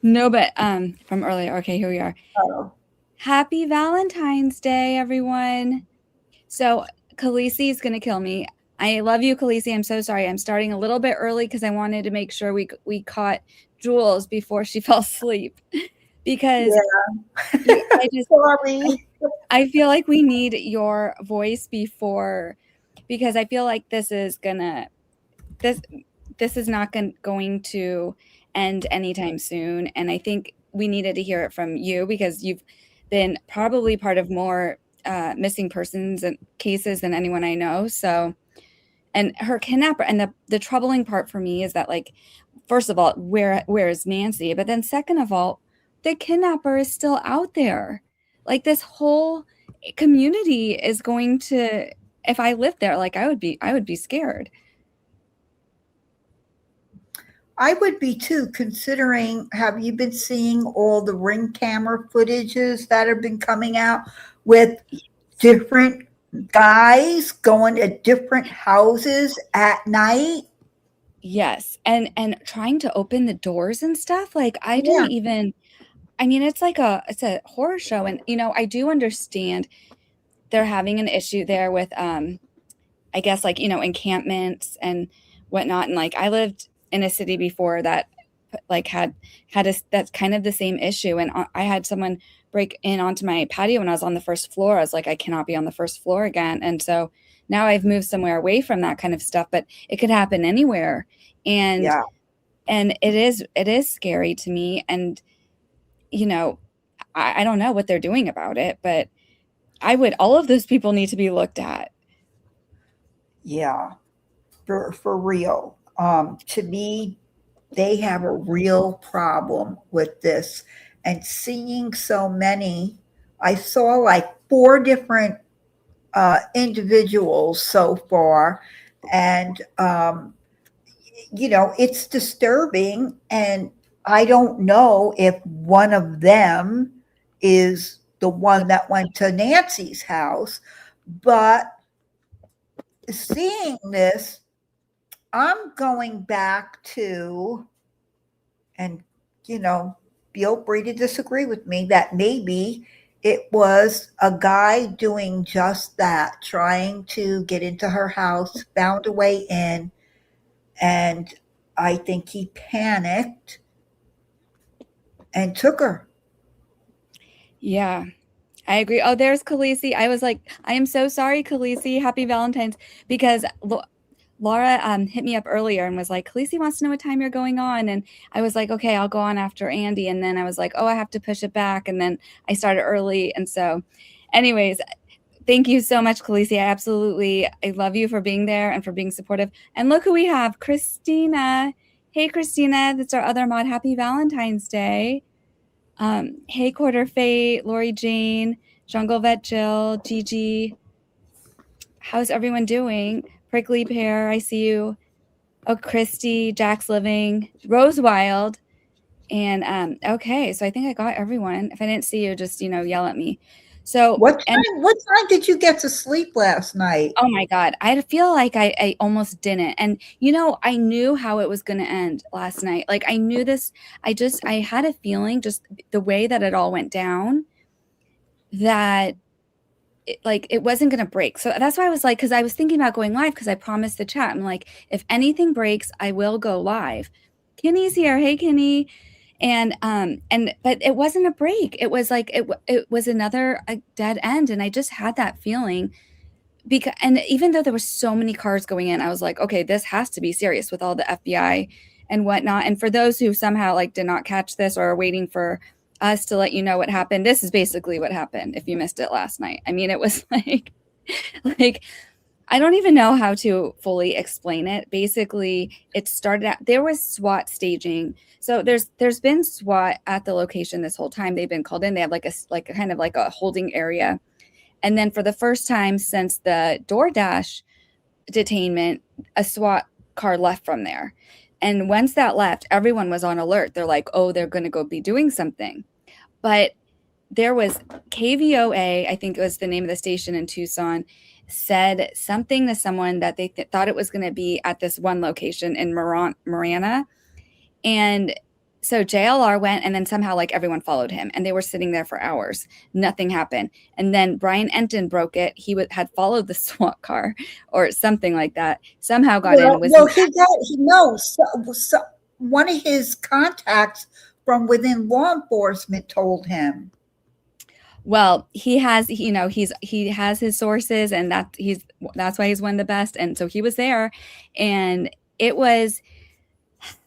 No, but from earlier. Okay, here we are. Oh, Happy Valentine's Day, everyone. So Khaleesi is gonna kill me. I love you, Khaleesi. I'm so sorry. I'm starting a little bit early because I wanted to make sure we caught Jules before she fell asleep. Because I yeah. just I, Sorry. I feel like we need your voice before, because I feel like this this is not going to end anytime soon, and I think we needed to hear it from you because you've been probably part of more missing persons and cases than anyone I know. So, and her kidnapper, and the troubling part for me is that, like, first of all, where is Nancy? But then second of all, the kidnapper is still out there. Like, this whole community is going to, if I lived there, like, I would be scared. I would be too, considering, have you been seeing all the ring camera footages that have been coming out with different guys going to different houses at night? Yes, and trying to open the doors and stuff, like, I didn't Yeah, even, I mean, it's a horror show, and, I do understand they're having an issue there with, I guess, like, encampments and whatnot, and, like, I lived in a city before that, like, had a that's kind of the same issue, and I had someone break in onto my patio when I was on the first floor. I was like, "I cannot be on the first floor again," and so now I've moved somewhere away from that kind of stuff, but it could happen anywhere, and yeah, it is scary to me, and, you know, I don't know what they're doing about it, but I would all of those people need to be looked at. yeah, for real. To me, they have a real problem with this. And seeing so many, I saw like four different individuals so far, and it's disturbing. And I don't know if one of them is the one that went to Nancy's house, but seeing this, I'm going back to, and you know, feel free to disagree with me, that maybe it was a guy doing just that, trying to get into her house, found a way in, and I think he panicked and took her. Yeah, I agree. Oh, there's Khaleesi. I was like, I am so sorry, Khaleesi. Happy Valentine's. Because Laura hit me up earlier and was like, Khaleesi wants to know what time you're going on. And I was like, okay, I'll go on after Andy. And then I was like, oh, I have to push it back. And then I started early. And so, anyways, thank you so much, Khaleesi. I love you for being there and for being supportive. And look who we have, Christina. Hey, Christina. That's our other mod. Happy Valentine's Day. Hey, Quarter Fate, Lori Jane, Jungle Vet Jill, Gigi. How's everyone doing? Prickly Pear, I see you. Oh, Christy, Jack's Living, Rose Wild. And okay, so I think I got everyone. If I didn't see you, just yell at me. So, What and time? What time did you get to sleep last night? oh my God, I feel like I almost didn't. And I knew how it was going to end last night. Like, I knew this. I had a feeling, just the way that it all went down, that it wasn't going to break. So that's why I was like, because I was thinking about going live, because I promised the chat. I'm like, if anything breaks, I will go live. Kenny's here. Hey, Kenny. And but it wasn't a break. It was like it was another dead end, and I just had that feeling. Because, and even though there were so many cars going in, I was like, okay, this has to be serious with all the FBI and whatnot. And for those who somehow like did not catch this or are waiting for us to let you know what happened, this is basically what happened if you missed it last night. I mean, it was like I don't even know how to fully explain it. Basically, it started out, there was SWAT staging. So there's been SWAT at the location this whole time. They've been called in. They have like a kind of like a holding area. And then for the first time since the DoorDash detainment, a SWAT car left from there. And once that left, everyone was on alert. They're like, oh, they're going to go be doing something. But there was KVOA, I think it was the name of the station in Tucson, said something to someone that they thought it was going to be at this one location in Marana. And So JLR went, and then somehow like everyone followed him, and they were sitting there for hours. Nothing happened. And then Brian Enton broke it. He had followed the SWAT car or something like that. Somehow got in. Well, he knows. One of his contacts from within law enforcement told him. Well, he has, he has his sources, and that's why he's one of the best. And so he was there, and it was,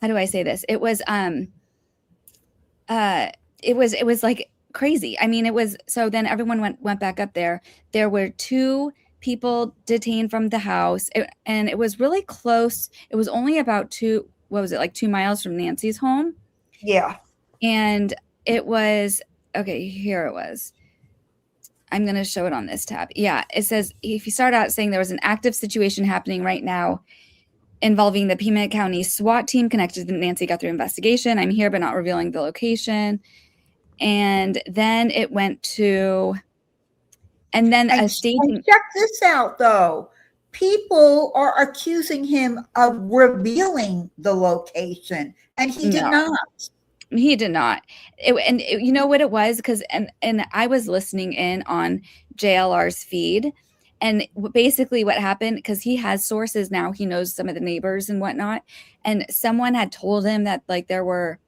how do I say this? It was like crazy. I mean, it was, so then everyone went back up there. There were 2 people detained from the house, and it was really close. It was only about 2 miles from Nancy's home. Yeah. And it was, okay, here it was. I'm going to show it on this tab. Yeah, it says, if you start out saying there was an active situation happening right now involving the Pima County SWAT team connected to the Nancy Guthrie investigation. I'm here, but not revealing the location. And then it went to, and then a staging. Check this out, though. People are accusing him of revealing the location, and he did not. He did not. You know what it was? Because and I was listening in on JLR's feed, and basically what happened, because he has sources now, he knows some of the neighbors and whatnot, and someone had told him that like there were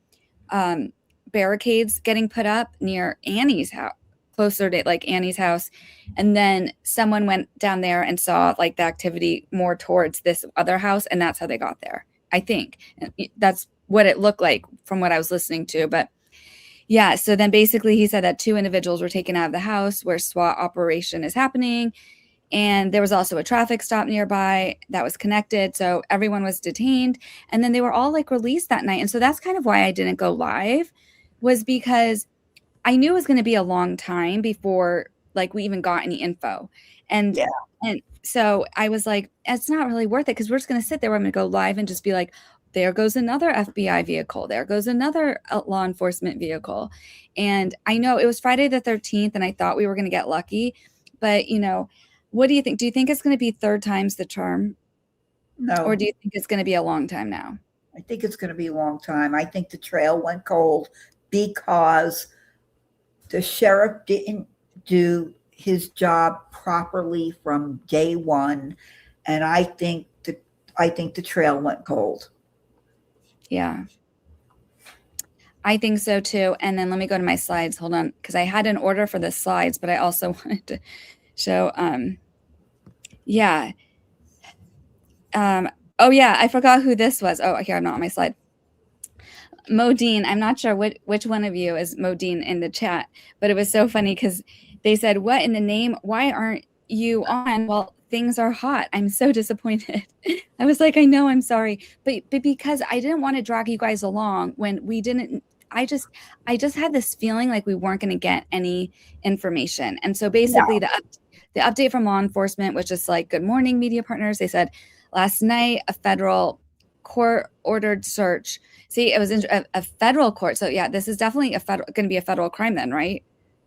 barricades getting put up near Annie's house, closer to like Annie's house, and then someone went down there and saw like the activity more towards this other house, and that's how they got there. I think that's what it looked like from what I was listening to. But yeah, so then basically he said that 2 individuals were taken out of the house where SWAT operation is happening. And there was also a traffic stop nearby that was connected. So everyone was detained, and then they were all like released that night. And so that's kind of why I didn't go live, was because I knew it was going to be a long time before like we even got any info. And so I was like, it's not really worth it, because we're just going to sit there. I'm going to go live and just be like, there goes another FBI vehicle. There goes another law enforcement vehicle. And I know it was Friday the 13th, and I thought we were going to get lucky. But, what do you think? Do you think it's going to be 3rd time's the charm? No. Or do you think it's going to be a long time now? I think it's going to be a long time. I think the trail went cold because the sheriff didn't do his job properly from day one. And I think the trail went cold. Yeah, I think so too. And then let me go to my slides. Hold on, because I had an order for the slides, but I also wanted to show. Yeah. Oh yeah, I forgot who this was. Oh, here, I'm not on my slide. Modine. I'm not sure which one of you is Modine in the chat, but it was so funny because they said, "What in the name? Why aren't you on?" Well, things are hot. I'm so disappointed. I was like, I know, I'm sorry. But because I didn't want to drag you guys along when we didn't, I just had this feeling like we weren't going to get any information. And so basically the update from law enforcement was just like, good morning, media partners. They said last night, a federal court ordered search. See, it was a federal court. So yeah, this is definitely going to be a federal crime then, right?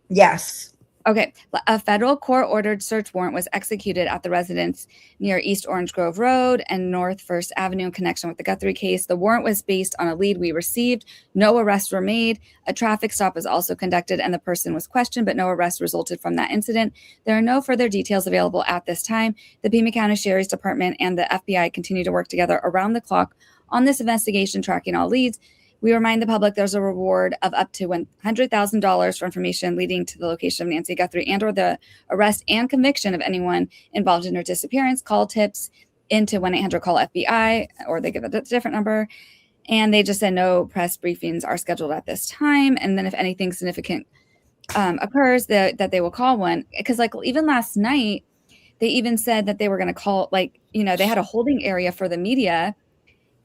Yes. Okay. A federal court-ordered search warrant was executed at the residence near East Orange Grove Road and North First Avenue in connection with the Guthrie case. The warrant was based on a lead we received. No arrests were made. A traffic stop was also conducted, and the person was questioned, but no arrest resulted from that incident. There are no further details available at this time. The Pima County Sheriff's Department and the FBI continue to work together around the clock on this investigation, tracking all leads. We remind the public there's a reward of up to $100,000 for information leading to the location of Nancy Guthrie and or the arrest and conviction of anyone involved in her disappearance. Call tips into 1-800-CALL-FBI, or they give a different number. And they just said no press briefings are scheduled at this time. And then if anything significant occurs, that they will call one. Because like even last night, they even said that they were going to call, like, they had a holding area for the media.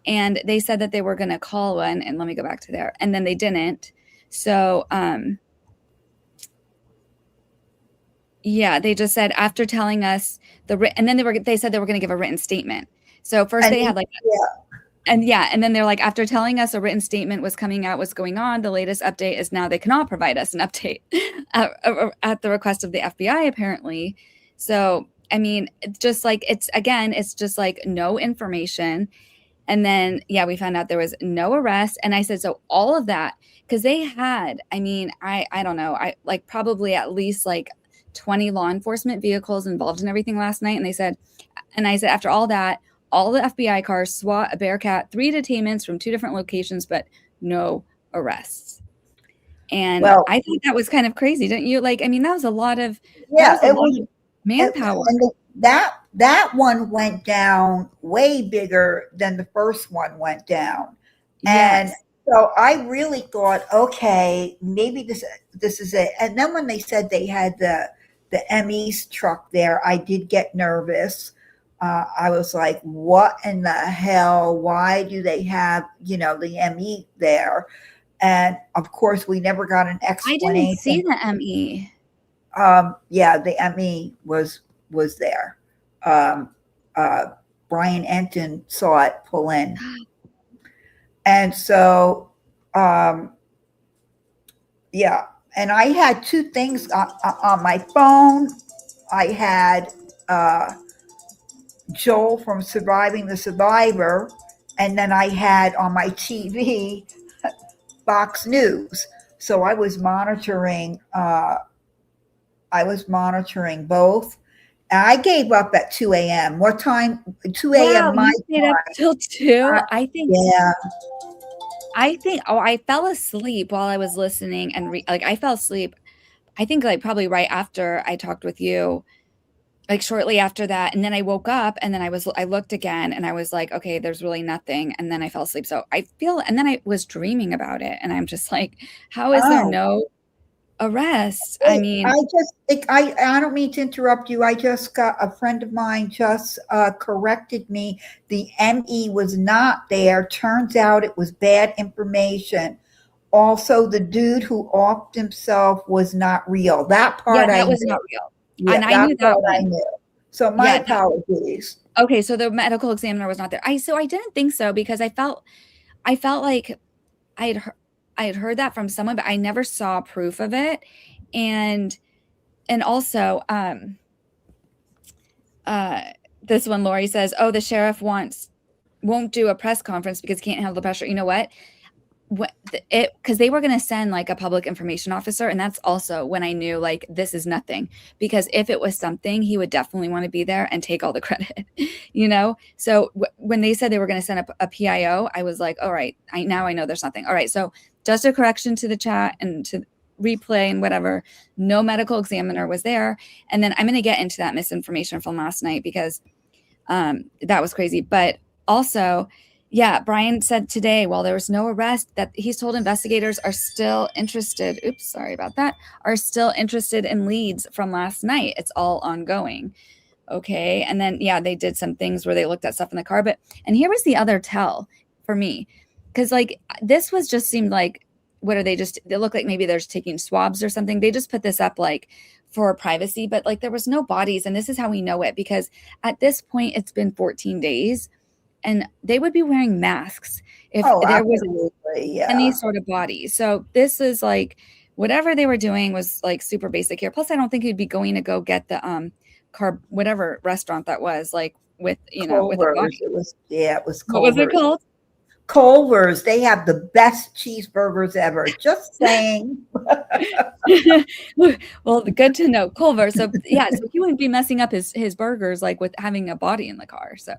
And they said that they were going to call one, and let me go back to there. And then they didn't. So, yeah, they just said after telling us and then they said they were going to give a written statement. So first they had like, and then they're like, after telling us a written statement was coming out, what's going on, the latest update is now they cannot provide us an update at the request of the FBI, apparently. So, I mean, it's just like, it's just like no information. And then, yeah, we found out there was no arrest. And I said, so all of that, because they had, I mean, I don't know, I like probably at least like 20 law enforcement vehicles involved in everything last night. And I said, after all that, all the FBI cars, SWAT, a Bearcat, 3 detainments from 2 different locations, but no arrests. And Well, I think that was kind of crazy, didn't you? Like, I mean, that was a lot of yeah, it of was. manpower. And that one went down way bigger than the first one went down. And Yes. so I really thought, okay, maybe this is it. And then when they said they had the ME's truck there, I did get nervous. I was like, what in the hell? Why do they have, the ME there? And of course, we never got an I didn't see explanation. the ME. Yeah, the ME was there. Um, Brian Enton saw it pull in, and so yeah. And I had 2 things on my phone. I had Joel from Surviving the Survivor, and then I had on my TV Fox News. So I was monitoring. I was monitoring both. I gave up at 2 a.m. What time? 2 Wow, a.m. my you stayed up time. till 2? Yeah. Oh, I fell asleep while I was listening and like I fell asleep. I think like probably right after I talked with you, like shortly after that, and then I woke up and then I looked again and I was like, okay, there's really nothing, and then I fell asleep. So and then I was dreaming about it and I'm just like, how is there Oh, no arrest? I mean, I don't mean to interrupt you. I just got a friend of mine just corrected me. The ME was not there. Turns out it was bad information. Also, the dude who offed himself was not real. That yeah, part I that was knew. not real. Yeah, And I that knew that part I one. knew. So my Yeah, apologies. okay, so the medical examiner was not there. I didn't think so because I felt like I had heard, I had heard that from someone, but I never saw proof of it. And also this one, Lori says, "Oh, the sheriff won't do a press conference because he can't handle the pressure." You know what? Because they were going to send like a public information officer, and that's also when I knew like this is nothing, because if it was something he would definitely want to be there and take all the credit. So when they said they were going to send up a PIO, I was like, all right, now I know there's nothing. All right, so just a correction to the chat and to replay and whatever, no medical examiner was there. And then I'm going to get into that misinformation from last night because that was crazy. But also, yeah, Brian said today, while there was no arrest, that he's told investigators are still interested. Oops, sorry about that. Are still interested in leads from last night. It's all ongoing. Okay. And then, yeah, they did some things where they looked at stuff in the car. And here was the other tell for me. Because, like, this was just seemed like, what are they look like maybe they're just taking swabs or something. They just put this up like for privacy, but like there was no bodies. And this is how we know it, because at this point, it's been 14 days. And they would be wearing masks if Oh, there was absolutely. any Yeah. sort of body. So this is like whatever they were doing was like super basic here. Plus, I don't think he'd be going to go get the whatever restaurant that was, like with with a Culver's. body. It was What was it Culver's. called? Culver's, they have the best cheeseburgers ever. Just saying. Well, good to know, Culver. So yeah, so he wouldn't be messing up his burgers like with having a body in the car. So.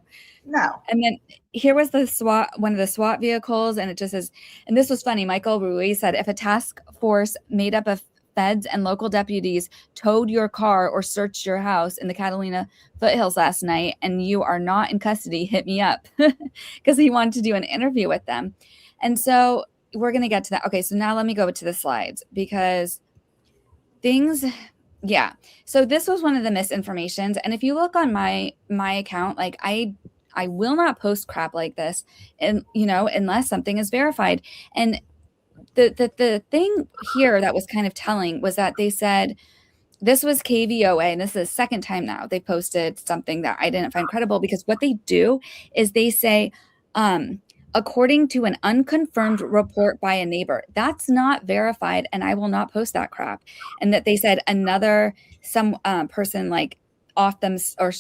No. And then here was one of the SWAT vehicles, and it just says, and this was funny. Michael Ruiz said, if a task force made up of feds and local deputies towed your car or searched your house in the Catalina foothills last night and you are not in custody, hit me up, because he wanted to do an interview with them. And so we're going to get to that. Okay, so now let me go to the slides because yeah. So this was one of the misinformations. And if you look on my account, like I will not post crap like this, and unless something is verified. And the thing here that was kind of telling was that they said this was KVOA, and this is the second time now they posted something that I didn't find credible, because what they do is they say, according to an unconfirmed report by a neighbor. That's not verified, and I will not post that crap. And that they said some person like off them or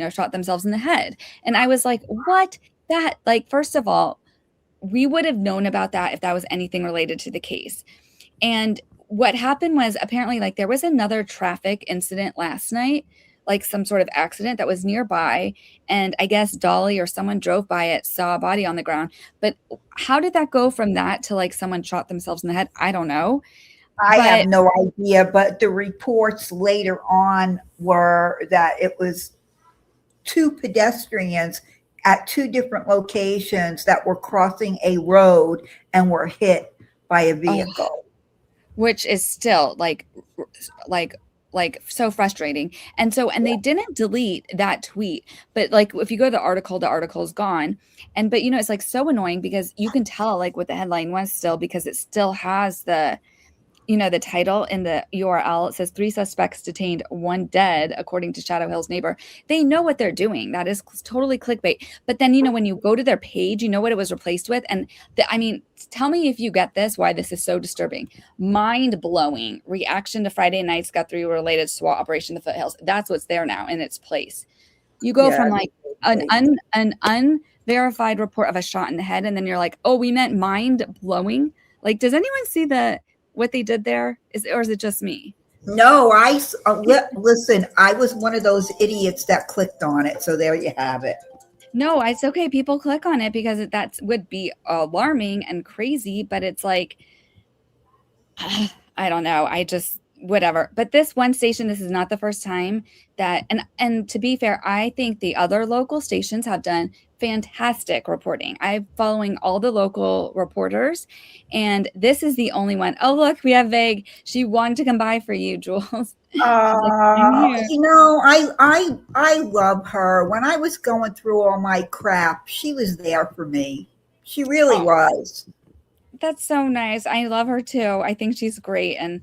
shot themselves in the head. And I was like, what? that, like, first of all, we would have known about that if that was anything related to the case. And what happened was apparently, like, there was another traffic incident last night, like some sort of accident that was nearby. And I guess Dolly or someone drove by it, saw a body on the ground. But how did that go from that to like someone shot themselves in the head? I don't know. I have But no idea, but the reports later on were that it was two pedestrians at two different locations that were crossing a road and were hit by a vehicle. which is still like so frustrating. And they didn't delete that tweet, but like if you go to the article's gone. But it's like so annoying because you can tell like what the headline was still, because it still has the the title in the URL. It says 3 suspects detained, 1 dead, according to Shadow Hill's neighbor. They know what they're doing. That is totally clickbait. But then, when you go to their page, what it was replaced with. And tell me if you get this, why this is so disturbing. Mind-blowing reaction to Friday night's Guthrie related SWAT operation in the foothills. That's what's there now in its place. You go from like an unverified report of a shot in the head, and then you're like, oh, we meant mind-blowing. Like, does anyone see what they did there? Or is it just me? No, listen, I was one of those idiots that clicked on it. So there you have it. No, it's okay. People click on it because that would be alarming and crazy, but it's like, I don't know. Whatever. But this one station, this is not the first time that, and to be fair, I think the other local stations have done fantastic reporting. I'm following all the local reporters, and this is the only one. Oh, look, we have Vague. She wanted to come by for you, Jules. I love her. When I was going through all my crap, she was there for me. She really was. That's so nice. I love her too. I think she's great. And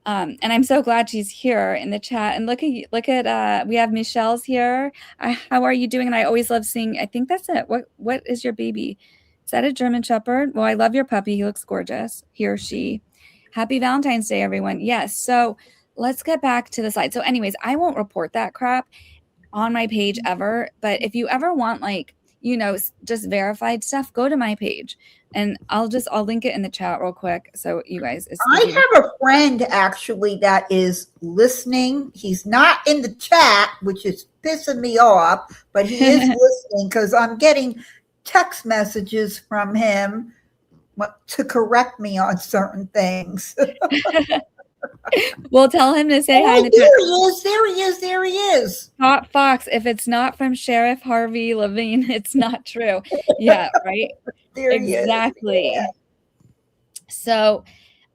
I'm so glad she's here in the chat. And look at we have Michelle's here. How are you doing? And I always love seeing, I think that's it. What is your baby? Is that a German Shepherd? Well, I love your puppy. He looks gorgeous. He or she. Happy Valentine's Day, everyone. Yes. So let's get back to the slide. So anyways, I won't report that crap on my page ever. But if you ever want just verified stuff, go to my page. And I'll link it in the chat real quick. So you guys. I have a friend actually that is listening. He's not in the chat, which is pissing me off, but he is listening because I'm getting text messages from him to correct me on certain things. We'll tell him to say hi in the chat. There he is. Hot Fox. If it's not from Sheriff Harvey Levine, it's not true. Yeah, right. Exactly. Yeah. So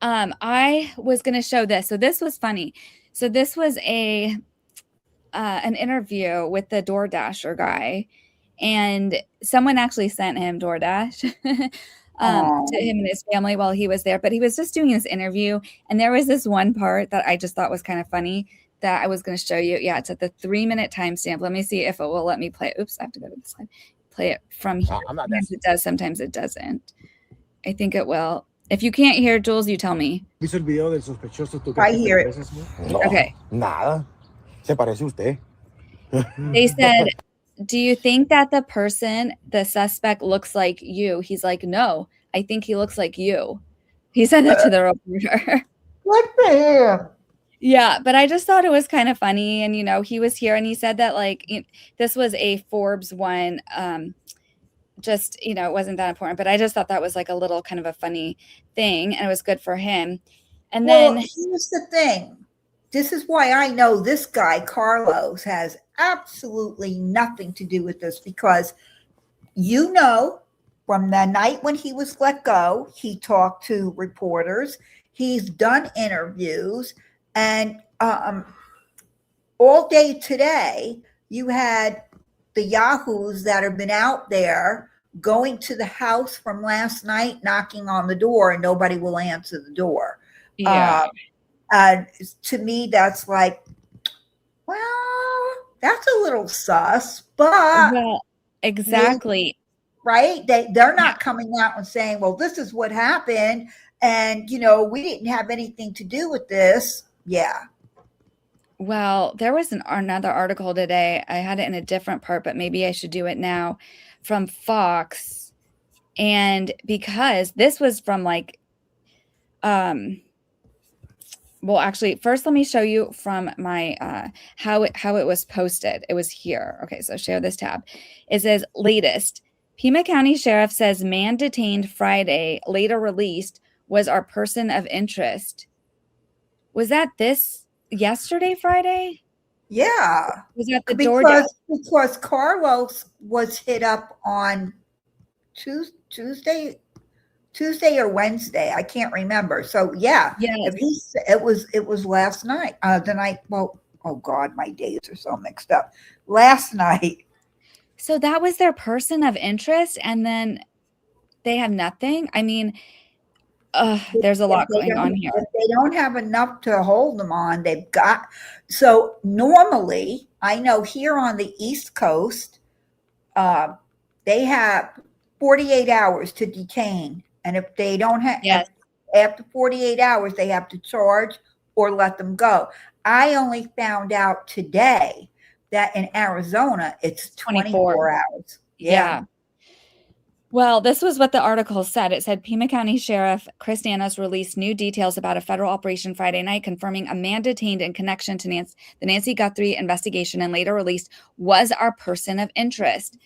I was going to show this. So this was funny. So this was an interview with the DoorDasher guy, and someone actually sent him DoorDash to him and his family while he was there. But he was just doing this interview, and there was this one part that I just thought was kind of funny that I was going to show you. Yeah, it's at the 3-minute timestamp. Let me see if it will let me play it. Oops, I have to go to the slide. Play it from here. Sometimes it does, sometimes it doesn't. I think it will. If you can't hear, Jules, you tell me. I hear it. Okay. Nada. Se parece usted. They said, do you think that the suspect looks like you? He's like, no, I think he looks like you. He said that to the reporter. Good for him. Yeah, but I just thought it was kind of funny. And, he was here and he said that this was a Forbes one. It wasn't that important, but I just thought that was like a little kind of a funny thing, and it was good for him. And then here's the thing. This is why I know this guy, Carlos, has absolutely nothing to do with this, because from the night when he was let go, he talked to reporters. He's done interviews. And all day today, you had the yahoos that have been out there going to the house from last night, knocking on the door, and nobody will answer the door. Yeah. And to me, that's like, well, that's a little sus, but exactly. Right? They're not coming out and saying, well, this is what happened. And, we didn't have anything to do with this. Yeah. Well, there was another article today. I had it in a different part, but maybe I should do it now. from Fox, and because this was from like, well, actually, first let me show you from my how it was posted. It was here. Okay, so share this tab. It says latest. Pima County Sheriff says man detained Friday, later released, was our person of interest. Was that this yesterday, Friday? Yeah. Was that the DoorDash? Because Carlos was hit up on Tuesday or Wednesday. I can't remember. So yeah, Yes. it was last night. The night. Well, oh God, my days are so mixed up. Last night. So that was their person of interest, and then they have nothing. I mean, there's a lot going on here. If they don't have enough to hold them on, they've got. So normally, I know here on the East Coast, they have 48 hours to detain. And if they don't have, after 48 hours, they have to charge or let them go. I only found out today that in Arizona, it's 24 hours. Yeah. Well, this was what the article said. It said Pima County Sheriff Chris Nanos released new details about a federal operation Friday night, confirming a man detained in connection to the Nancy Guthrie investigation, and later released was our person of interest.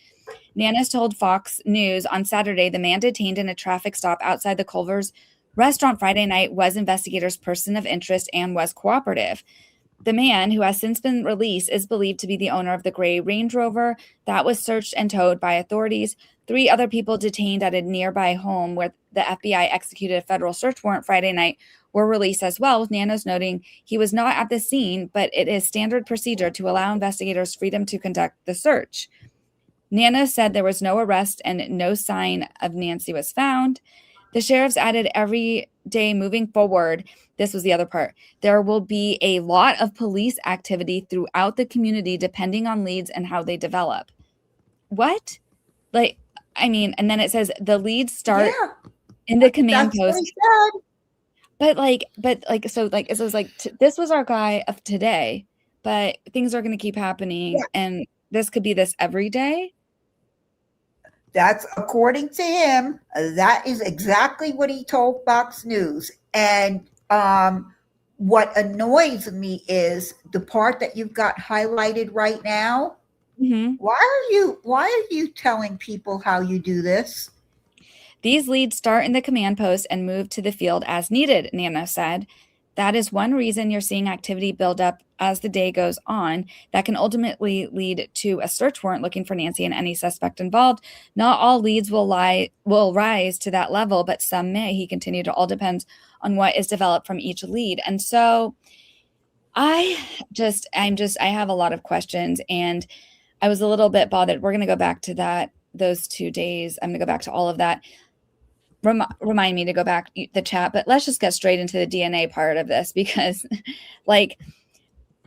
Nanos told Fox News on Saturday the man detained in a traffic stop outside the Culver's restaurant Friday night was investigators' person of interest and was cooperative. The man, who has since been released, is believed to be the owner of the gray Range Rover that was searched and towed by authorities. 3 other people detained at a nearby home where the FBI executed a federal search warrant Friday night were released as well, with Nanos noting he was not at the scene, but it is standard procedure to allow investigators freedom to conduct the search. Nanos said there was no arrest and no sign of Nancy was found. The sheriffs added every day moving forward, this was the other part, there will be a lot of police activity throughout the community depending on leads and how they develop. What? Like, I mean, and then it says the leads start in the command post. But so it was like, this was our guy of today, but things are going to keep happening, and this could be this every day. That's according to him. That is exactly what he told Fox News. And what annoys me is the part that you've got highlighted right now. Mm-hmm. Why are you telling people how you do this? These leads start in the command post and move to the field as needed, Nana said. That is one reason you're seeing activity build up as the day goes on that can ultimately lead to a search warrant looking for Nancy and any suspect involved. Not all leads will rise to that level, but some may. He continued. It all depends on what is developed from each lead. And so I have a lot of questions, and I was a little bit bothered. We're going to go back to those 2 days. I'm going to go back to all of that. Remind me to go back the chat, but let's just get straight into the DNA part of this, because like,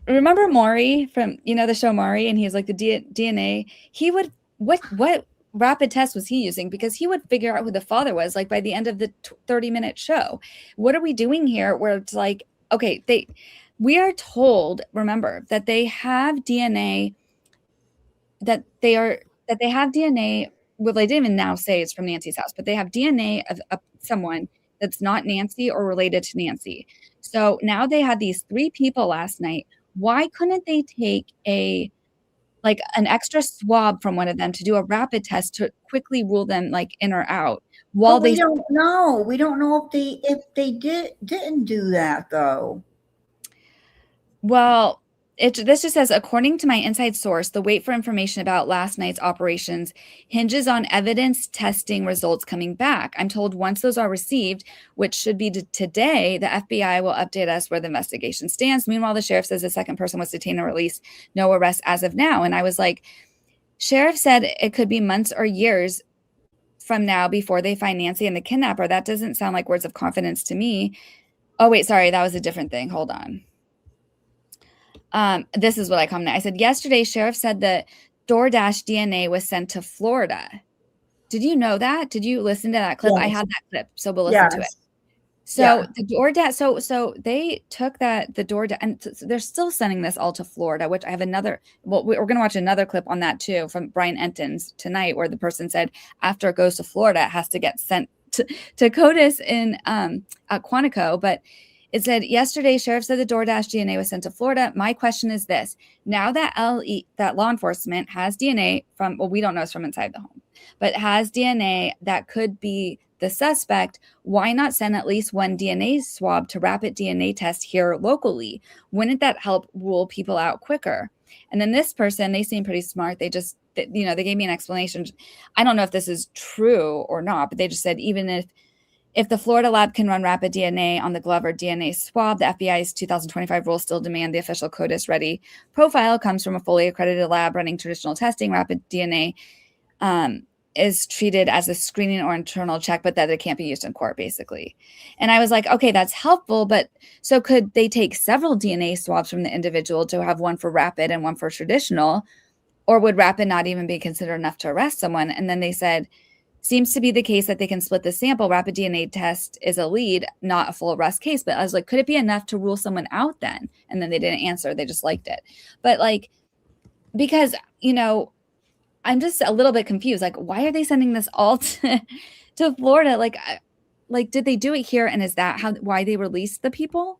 remember Maury from, the show Maury, and he was like the DNA, he would, what rapid test was he using? Because he would figure out who the father was, like by the end of the 30-minute show. What are we doing here where it's like, okay, we are told, remember, that they have DNA, that they have DNA. Well, they didn't even now say it's from Nancy's house, but they have DNA of someone that's not Nancy or related to Nancy. So now they had these 3 people last night. Why couldn't they take an extra swab from one of them to do a rapid test to quickly rule them like in or out? While we don't know. We don't know if they didn't do that though. Well, this just says, according to my inside source, the wait for information about last night's operations hinges on evidence testing results coming back. I'm told once those are received, which should be today, the FBI will update us where the investigation stands. Meanwhile, the sheriff says the second person was detained and released. No arrest as of now. And I was like, sheriff said it could be months or years from now before they find Nancy and the kidnapper. That doesn't sound like words of confidence to me. Oh, wait, sorry. That was a different thing. Hold on. This is what I commented. I said, yesterday, sheriff said that DoorDash DNA was sent to Florida. Did you know that? Did you listen to that clip? Yes. I had that clip, so we'll listen to it. So the DoorDash, so they took the DoorDash, and they're still sending this all to Florida, which I have another. Well, we're going to watch another clip on that too from Brian Enton's tonight, where the person said after it goes to Florida, it has to get sent to CODIS in at Quantico. But it said yesterday, sheriff said the DoorDash DNA was sent to Florida. My question is this: now that that law enforcement has DNA from, well, we don't know it's from inside the home, but has DNA that could be the suspect, why not send at least one DNA swab to rapid DNA test here locally? Wouldn't that help rule people out quicker? And then this person, they seem pretty smart. They just, they gave me an explanation. I don't know if this is true or not, but they just said even if the Florida lab can run rapid DNA on the glove or DNA swab, the FBI's 2025 rules still demand the official CODIS ready profile comes from a fully accredited lab running traditional testing. Rapid DNA is treated as a screening or internal check, but that it can't be used in court, basically. And I was like, okay, that's helpful. But so could they take several DNA swabs from the individual to have one for rapid and one for traditional? Or would rapid not even be considered enough to arrest someone? And then they said, seems to be the case that they can split the sample. Rapid DNA test is a lead, not a full arrest case. But I was like, could it be enough to rule someone out then? And then they didn't answer. They just liked it. But like, because, I'm just a little bit confused. Like, why are they sending this all to Florida? Like, did they do it here? And is that why they released the people?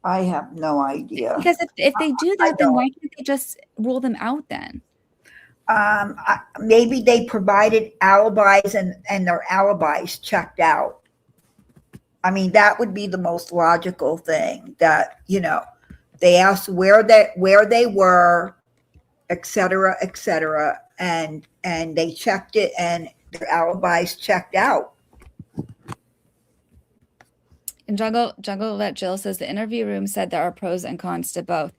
I have no idea. Because if they do that, then why can't they just rule them out then? Maybe they provided alibis and their alibis checked out. I mean, that would be the most logical thing, that, they asked where they were, et cetera, and they checked it and their alibis checked out. And Jungle Vet Jill says the interview room said there are pros and cons to both.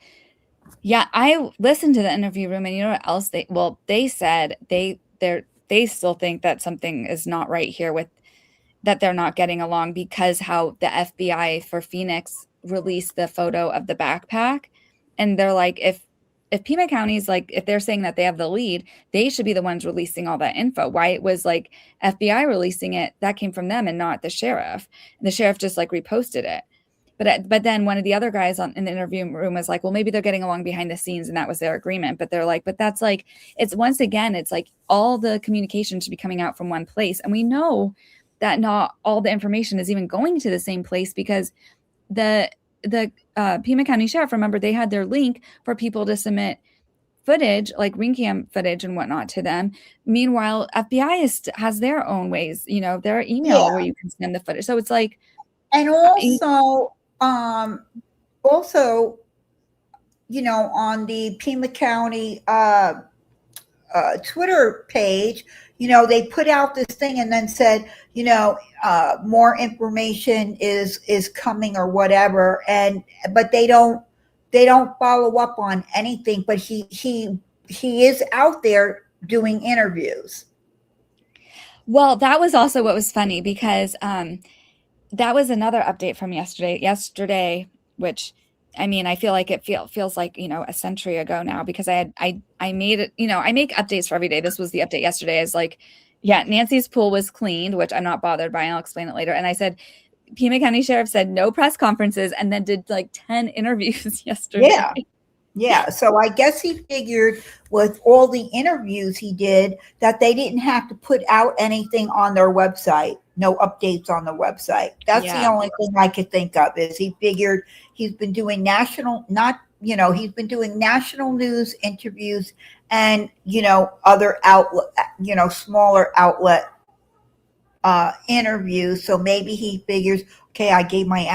Yeah, I listened to the interview room, and you know what else they said they still think that something is not right here with that they're not getting along, because how the FBI for Phoenix released the photo of the backpack, and they're like, if Pima County's like, if they're saying that they have the lead, they should be the ones releasing all that info. Why it was like FBI releasing it, that came from them and not the sheriff. And the sheriff just like reposted it. But then one of the other guys in the interview room was like, well, maybe they're getting along behind the scenes and that was their agreement. But they're like, but that's like, it's once again, it's like all the communication should be coming out from one place. And we know that not all the information is even going to the same place, because the Pima County Sheriff, remember, they had their link for people to submit footage, like ring cam footage and whatnot, to them. Meanwhile, FBI has their own ways, their email where you can send the footage. So it's like, and also, on the Pima County Twitter page, they put out this thing and then said, more information is coming or whatever, but they don't follow up on anything. But he is out there doing interviews. Well, that was also what was funny, because that was another update from yesterday, which, I mean, I feel like it feels like, a century ago now, because I made it, I make updates for every day. This was the update yesterday. Is like, yeah, Nancy's pool was cleaned, which I'm not bothered by, and I'll explain it later. And I said, Pima County Sheriff said no press conferences, and then did like 10 interviews yesterday. Yeah. So I guess he figured with all the interviews he did that they didn't have to put out anything on their website. No updates on the website. That's the only thing I could think of, is he figured he's been doing national news interviews and, other outlet, smaller outlet interviews. So maybe he figures, okay, I gave my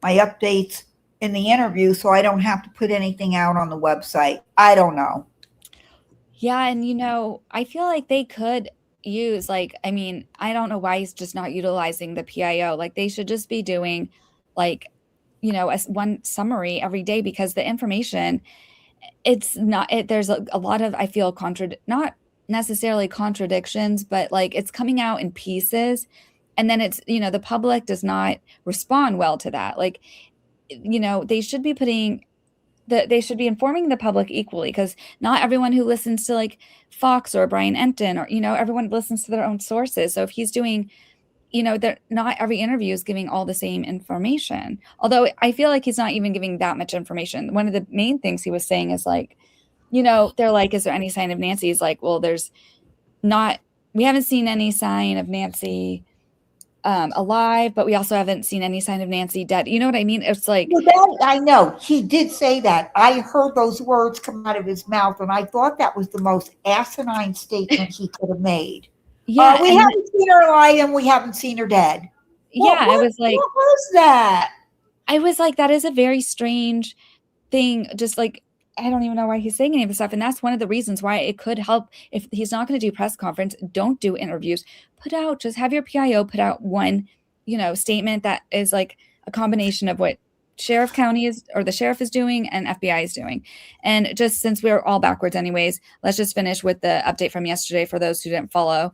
updates in the interview, so I don't have to put anything out on the website. I don't know. Yeah. And, I feel like they could use, I don't know why he's just not utilizing the PIO. Like, they should just be doing one summary every day, because the information, it's not, there's a lot of, I feel, not necessarily contradictions, but like it's coming out in pieces. And then it's, the public does not respond well to that. Like, they should be they should be informing the public equally, because not everyone who listens to like Fox or Brian Enton or, everyone listens to their own sources. So if he's doing, you know, they're not every interview is giving all the same information. Although I feel like he's not even giving that much information. One of the main things he was saying is like, you know, they're like, is there any sign of Nancy? He's like, well, there's not, we haven't seen any sign of Nancy alive, but we also haven't seen any sign of Nancy dead. You know what I mean? It's like, Well, that, I know he did say that. I heard those words come out of his mouth, and I thought that was the most asinine statement he could have made. yeah, We haven't seen her alive, and we haven't seen her dead. Yeah, I was like, what was that? I was like, that is a very strange thing. Just like, I don't even know why he's saying any of this stuff. And that's one of the reasons why it could help. If he's not going to do press conference, don't do interviews. Just have your PIO put out one, you know, statement that is like a combination of what sheriff county is, or the sheriff is doing, and FBI is doing. And just since we're all backwards anyways, let's just finish with the update from yesterday for those who didn't follow.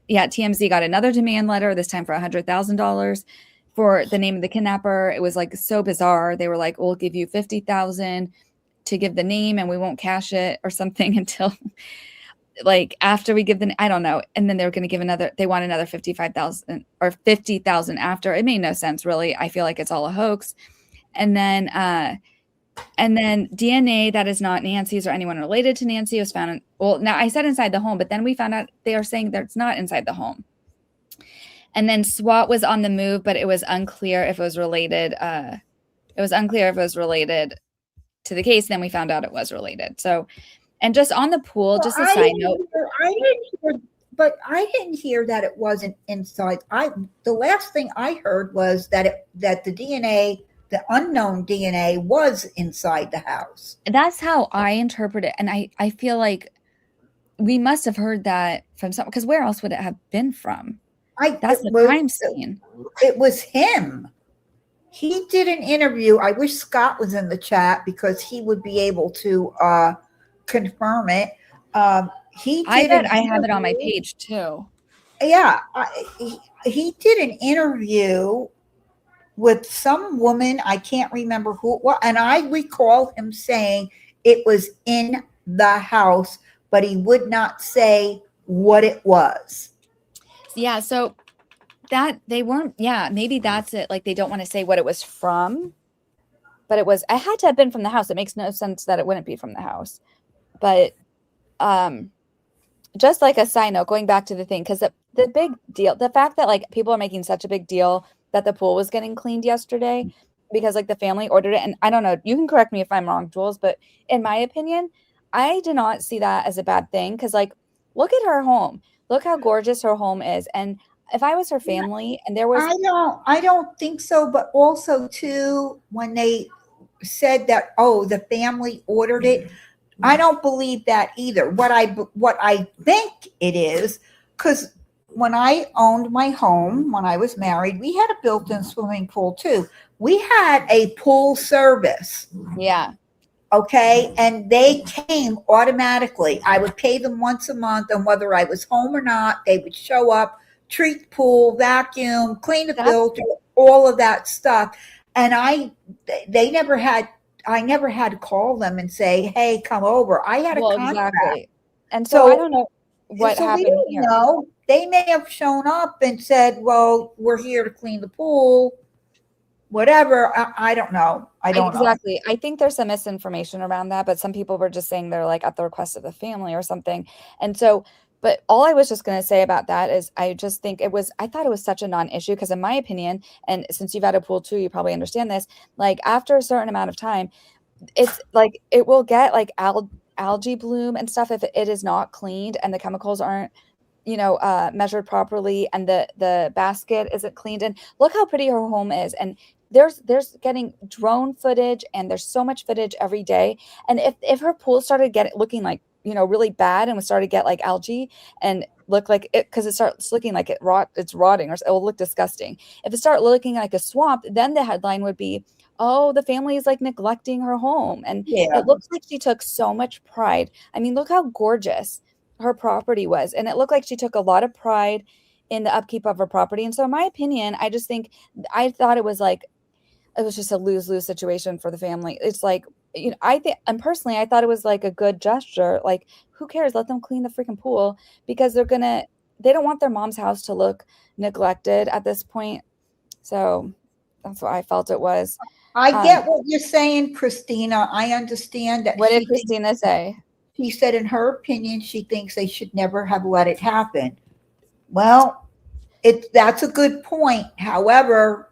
Yeah, TMZ got another demand letter, this time for $100,000 for the name of the kidnapper. It was like so bizarre. They were like, we'll give you 50,000 to give the name and we won't cash it or something until like after we give the, I don't know. And then they were going to give they want another 55,000 or 50,000 after. It made no sense, really. I feel like it's all a hoax. And then DNA that is not Nancy's or anyone related to Nancy was found well, now I said inside the home, but then we found out they are saying that it's not inside the home. And then SWAT was on the move, but it was unclear if it was related. To the case. Then we found out it was related. So, and just on the pool, just a side note. I didn't hear that it wasn't inside. The last thing I heard was that the DNA, the unknown DNA, was inside the house. That's how I interpret it. And I feel like we must have heard that from someone, because where else would it have been from? That's the crime scene. It was him. He did an interview. I wish Scott was in the chat because he would be able to confirm it. I have it on my page too. Yeah, he did an interview with some woman. I can't remember who it was, and I recall him saying it was in the house, but he would not say what it was. Yeah, so that they weren't, maybe that's it. Like they don't want to say what it was from, but it had to have been from the house. It makes no sense that it wouldn't be from the house. But just like a side note, going back to the thing, because the big deal, the fact that like people are making such a big deal that the pool was getting cleaned yesterday because like the family ordered it. And I don't know, you can correct me if I'm wrong, Jules, but in my opinion, I did not see that as a bad thing. Because like, look at her home. Look how gorgeous her home is. And if I was her family and there was... I don't think so. But also too, when they said that, the family ordered it, I don't believe that either. What I think it is, because when I owned my home, when I was married, we had a built-in swimming pool too. We had a pool service. Yeah. Okay. And they came automatically. I would pay them once a month, and whether I was home or not, they would show up, treat the pool, vacuum, clean the filter, all of that stuff. And I never had to call them and say, hey, come over. I had a contract. Exactly. And so I don't know what happened here. No, they may have shown up and said, well, we're here to clean the pool. Whatever. I don't know. I don't know. Exactly. I think there's some misinformation around that, but some people were just saying they're like at the request of the family or something. And so, but all I was just going to say about that is I thought it was such a non-issue because in my opinion, and since you've had a pool too, you probably understand this, like after a certain amount of time, it's like, it will get like algae bloom and stuff if it is not cleaned and the chemicals aren't, measured properly and the basket isn't cleaned. And look how pretty her home is. And there's getting drone footage and there's so much footage every day. And if her pool started looking like, really bad and we started to get like algae and look like it, because it starts looking like it's rotting or it will look disgusting. If it started looking like a swamp, then the headline would be, oh, the family is like neglecting her home. And it looks like she took so much pride. I mean, look how gorgeous her property was. And it looked like she took a lot of pride in the upkeep of her property. And so in my opinion, I thought it was just a lose-lose situation for the family. It's like, I think, and personally, I thought it was like a good gesture. Like, who cares? Let them clean the freaking pool because they're going to they don't want their mom's house to look neglected at this point. So that's what I felt it was. I get what you're saying, Christina. I understand that. What did Christina say? She said in her opinion, she thinks they should never have let it happen. Well, that's a good point. However,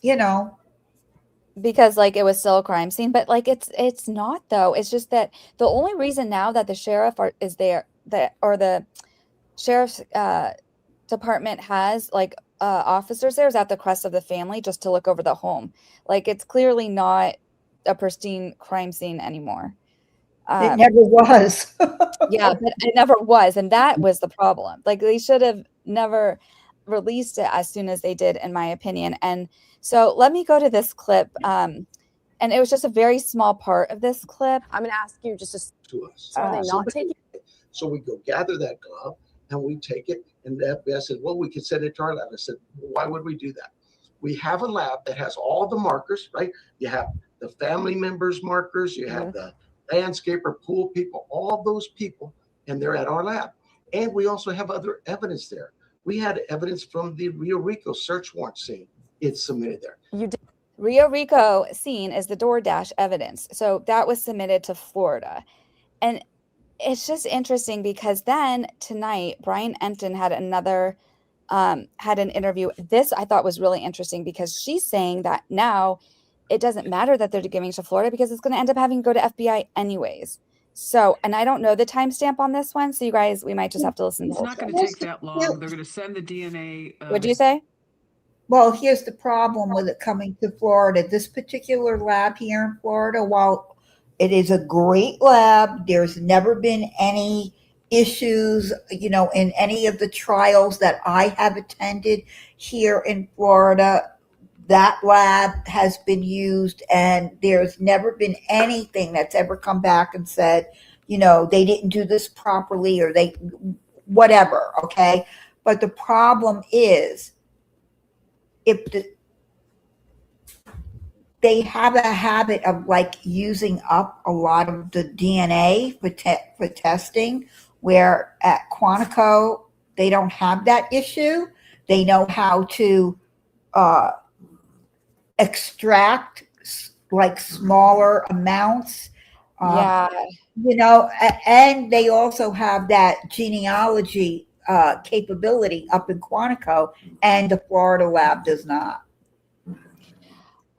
you know, because like it was still a crime scene, but like it's not though. It's just that the only reason now that the sheriff is there, or the sheriff's department has like officers there is at the request of the family, just to look over the home. Like it's clearly not a pristine crime scene anymore. it never was. Yeah, but it never was, and that was the problem. Like they should have never released it as soon as they did, in my opinion. And so let me go to this clip. And it was just a very small part of this clip. I'm going to ask you just to us. So are they not taking it? So we go gather that glove and we take it. And the FBI said, well, we could send it to our lab. I said, well, why would we do that? We have a lab that has all the markers, right? You have the family members' markers. You have the landscaper, pool people, all those people, and they're at our lab. And we also have other evidence there. We had evidence from the Rio Rico search warrant scene. It's submitted there. You did. Rio Rico scene is the DoorDash evidence. So that was submitted to Florida. And it's just interesting because then tonight, Brian Enton had had an interview. This I thought was really interesting because she's saying that now it doesn't matter that they're giving to Florida because it's going to end up having to go to FBI anyways. So, and I don't know the timestamp on this one. So you guys, we might just have to listen. It's not going to take that long. They're going to send the DNA. What'd you say? Well, here's the problem with it coming to Florida. This particular lab here in Florida, while it is a great lab, there's never been any issues, you know, in any of the trials that I have attended here in Florida. That lab has been used, and there's never been anything that's ever come back and said, you know, they didn't do this properly or they whatever. Okay. But the problem is, if they have a habit of like using up a lot of the DNA for testing, where at Quantico, they don't have that issue. They know how to extract like smaller amounts. You know, and they also have that genealogy capability up in Quantico, and the Florida lab does not.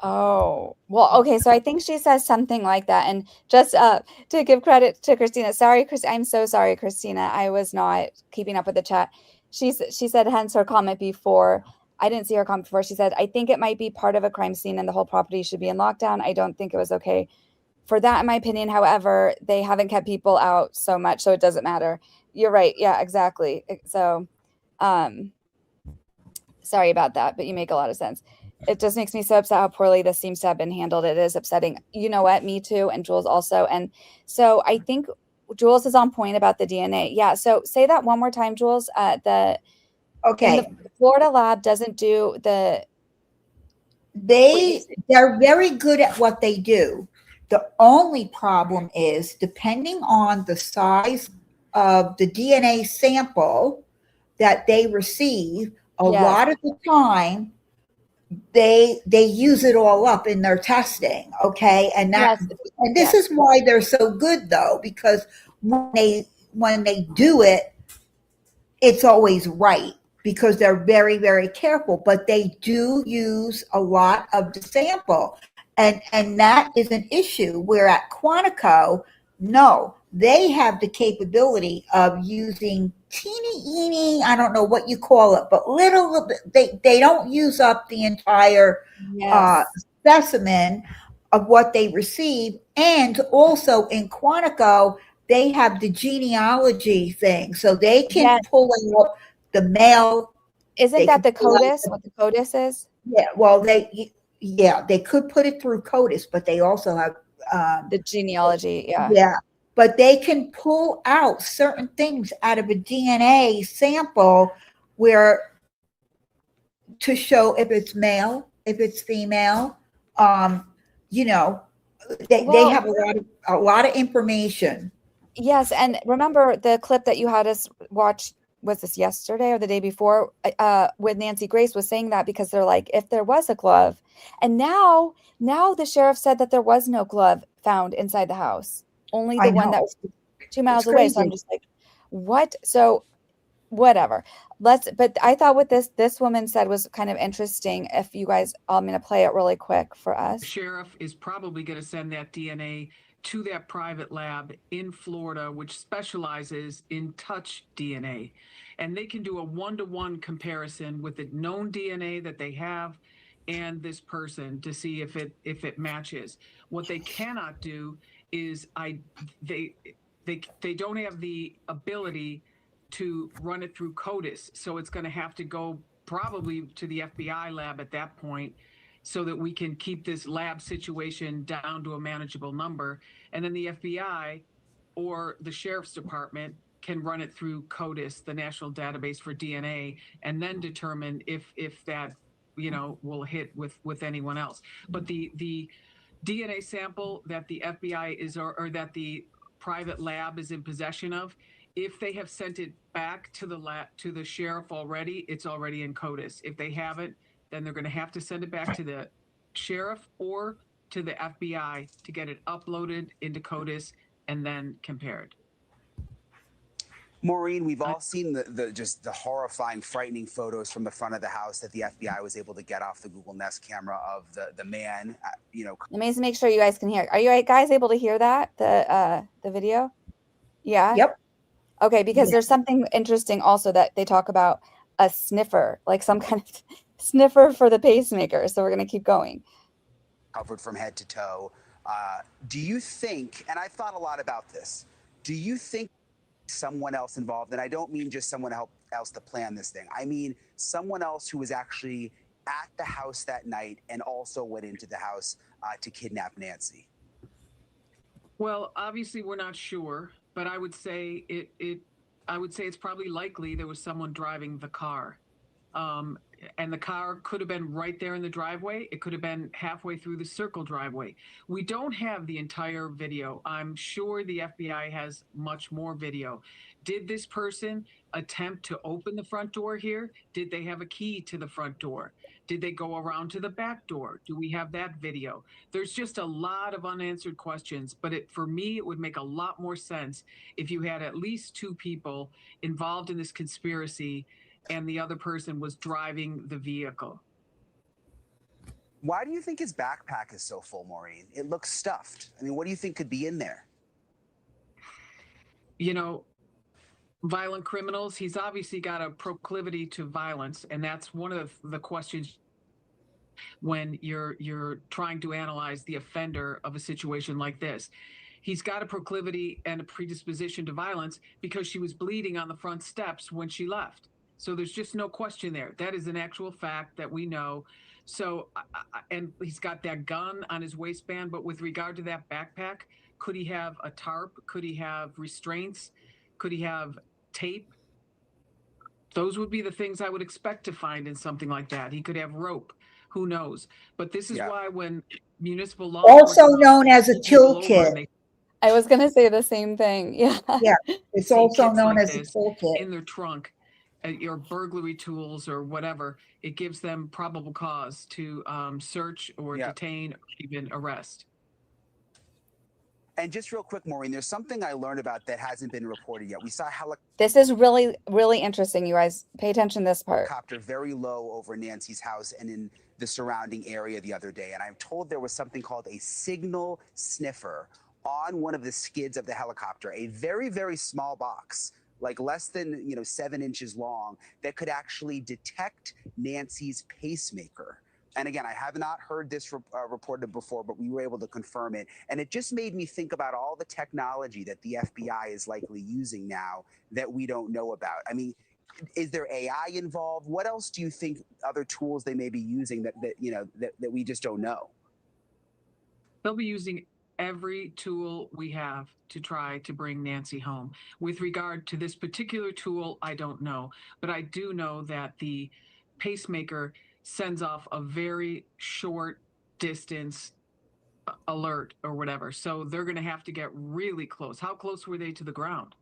Oh, well, okay. So I think she says something like that. And just to give credit to Christina, sorry, I'm so sorry, Christina. I was not keeping up with the chat. She said, hence her comment before. I didn't see her comment before. She said, I think it might be part of a crime scene and the whole property should be in lockdown. I don't think it was okay for that, in my opinion. However, they haven't kept people out so much, so it doesn't matter. You're right. Yeah, exactly. So, sorry about that, but you make a lot of sense. It just makes me so upset how poorly this seems to have been handled. It is upsetting. You know what? Me too. And Jules also. And so I think Jules is on point about the DNA. Yeah. So say that one more time, Jules. The Florida lab doesn't do the. They're very good at what they do. The only problem is, depending on the size of the DNA sample that they receive, a lot of the time they use it all up in their testing. Okay. And and this is why they're so good though, because when they do it, it's always right, because they're very, very careful, but they do use a lot of the sample. And that is an issue, where at Quantico, no, they have the capability of using teeny, I don't know what you call it, but little, they don't use up the entire specimen of what they receive. And also in Quantico, they have the genealogy thing, so they can pull out the male. Isn't that the CODIS? What the CODIS is? Yeah, well, they could put it through CODIS, but they also have the genealogy. Yeah, but they can pull out certain things out of a DNA sample to show if it's male, if it's female. You know, they have a lot of information. Yes, and remember the clip that you had us watch was this yesterday or the day before, with Nancy Grace was saying that because they're like, if there was a glove, and now the sheriff said that there was no glove found inside the house, only I the one know. that was 2 miles It's away. So I'm crazy. just like, what? So whatever. But I thought what this woman said was kind of interesting. If you guys, I'm going to play it really quick for us. Sheriff is probably going to send that DNA to that private lab in Florida, which specializes in touch DNA. And they can do a one-to-one comparison with the known DNA that they have and this person to see if it matches. What they cannot do is they don't have the ability to run it through CODIS. So it's going to have to go probably to the FBI lab at that point, so that we can keep this lab situation down to a manageable number. And then the FBI or the sheriff's department can run it through CODIS, the National Database for DNA, and then determine if that, will hit with anyone else. But the DNA sample that the FBI is, or that the private lab is in possession of, if they have sent it back to the lab, to the sheriff already, it's already in CODIS. If they haven't, then they're going to have to send it back to the sheriff or to the FBI to get it uploaded into CODIS and then compared. Maureen, we've all seen the horrifying, frightening photos from the front of the house that the FBI was able to get off the Google Nest camera of the man. Let me just make sure you guys can hear. Are you guys able to hear that, the video? Yeah. Yep. Okay, because there's something interesting also that they talk about, a sniffer, like some kind of sniffer for the pacemaker. So we're going to keep going. Covered from head to toe. Do you think, and I've thought a lot about this, do you think someone else involved, and I don't mean just someone else to plan this thing, I mean someone else who was actually at the house that night and also went into the house to kidnap Nancy? Well, obviously we're not sure, but I would say it's probably likely there was someone driving the car. And the car could have been right there in the driveway. It could have been halfway through the circle driveway. We don't have the entire video. I'm sure the FBI has much more video. Did this person attempt to open the front door here? Did they have a key to the front door? Did they go around to the back door? Do we have that video? There's just a lot of unanswered questions, but for me, it would make a lot more sense if you had at least two people involved in this conspiracy and the other person was driving the vehicle. Why do you think his backpack is so full, Maureen? It looks stuffed. I mean, what do you think could be in there? Violent criminals, he's obviously got a proclivity to violence, and that's one of the questions when you're trying to analyze the offender of a situation like this. He's got a proclivity and a predisposition to violence because she was bleeding on the front steps when she left. So there's just no question there. That is an actual fact that we know. So, and he's got that gun on his waistband, but with regard to that backpack, could he have a tarp? Could he have restraints? Could he have tape? Those would be the things I would expect to find in something like that. He could have rope. Who knows? But this is why when municipal law also known as a toolkit. I was going to say the same thing. Yeah. Yeah. It's also known as a toolkit. In their trunk, your burglary tools or whatever, it gives them probable cause to search or detain or even arrest. And just real quick, Maureen, there's something I learned about that hasn't been reported yet. We saw This is really, really interesting, you guys. Pay attention to this part. Helicopter very low over Nancy's house and in the surrounding area the other day. And I'm told there was something called a signal sniffer on one of the skids of the helicopter, a very, very small box, like less than 7 inches long, that could actually detect Nancy's pacemaker. And again, I have not heard this reported before, but we were able to confirm it. And it just made me think about all the technology that the FBI is likely using now that we don't know about. I mean, is there AI involved? What else do you think other tools they may be using that we just don't know? They'll be using every tool we have to try to bring Nancy home. With regard to this particular tool, I don't know, but I do know that the pacemaker sends off a very short distance alert or whatever. So they're going to have to get really close. How close were they to the ground?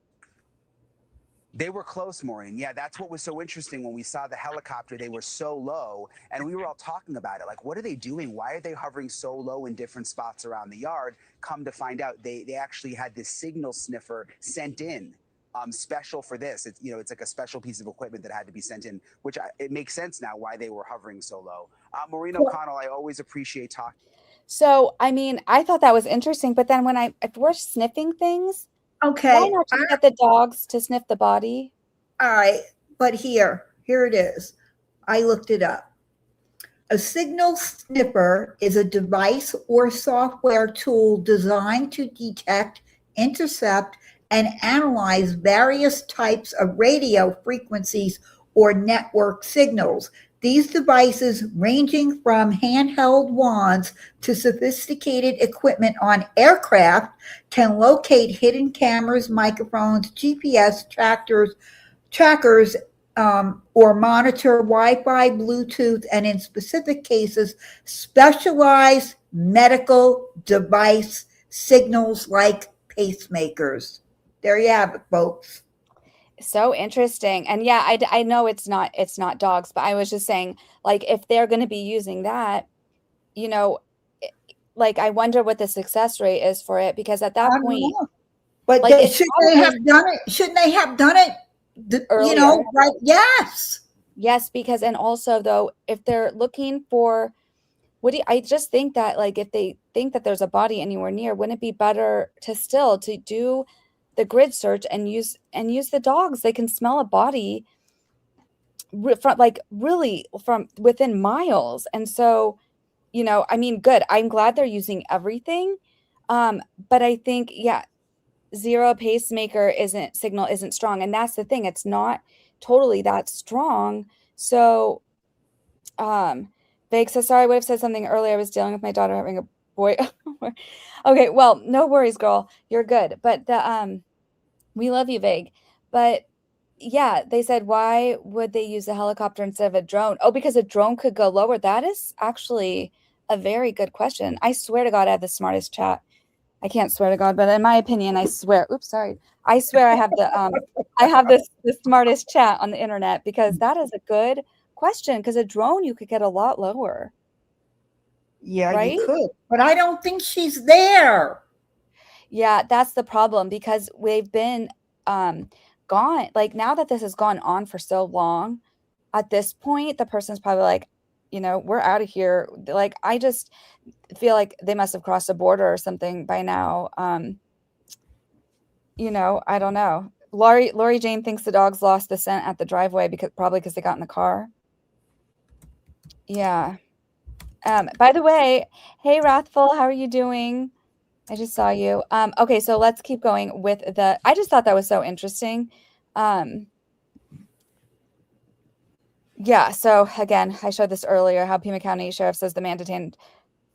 They were close, Maureen. Yeah, that's what was so interesting when we saw the helicopter. They were so low, and we were all talking about it. Like, what are they doing? Why are they hovering so low in different spots around the yard? Come to find out, they actually had this signal sniffer sent in, special for this. It's, you know, it's like a special piece of equipment that had to be sent in, which it makes sense now why they were hovering so low. Maureen O'Connell, I always appreciate talking. So, I mean, I thought that was interesting, but then if we're sniffing things, Okay. why not just get the dogs to sniff the body? All right. But here it is. I looked it up. A signal sniffer is a device or software tool designed to detect, intercept, and analyze various types of radio frequencies or network signals. These devices, ranging from handheld wands to sophisticated equipment on aircraft, can locate hidden cameras, microphones, GPS trackers, or monitor Wi-Fi, Bluetooth, and in specific cases, specialized medical device signals like pacemakers. There you have it, folks. So interesting. And yeah, I know it's not dogs, but I was just saying, like, if they're going to be using that, you know, like, I wonder what the success rate is for it, because at that point, but like, shouldn't they have done it? Shouldn't they have done it? You know, right? Yes. Yes, because, and also though, if they're looking for, I just think that, like, if they think that there's a body anywhere near, wouldn't it be better to do the grid search and use the dogs? They can smell a body from within miles. And so, you know, I mean, good. I'm glad they're using everything. But I think, yeah, zero pacemaker signal isn't strong. And that's the thing. It's not totally that strong. So, Vague says, sorry, I would have said something earlier. I was dealing with my daughter having a boy. Okay, well, no worries, girl. You're good. But we love you, Vague. But yeah, they said, why would they use a helicopter instead of a drone? Oh, because a drone could go lower. That is actually a very good question. I swear to God, I have the smartest chat. I can't swear to God, but in my opinion, I swear. Oops, sorry. I swear I have the smartest chat on the internet, because that is a good question. Because a drone, you could get a lot lower. Yeah, right? You could, but I don't think she's there. Yeah, that's the problem, because we've been gone. Like, now that this has gone on for so long, at this point, the person's probably like, you know, we're out of here. Like, I just feel like they must have crossed a border or something by now. You know, I don't know. Lori Jane thinks the dogs lost the scent at the driveway probably because they got in the car. Yeah. By the way, hey Wrathful, how are you doing? I just saw you. Okay, so let's keep going with I just thought that was so interesting. Yeah, so again, I showed this earlier, how Pima County Sheriff says the man detained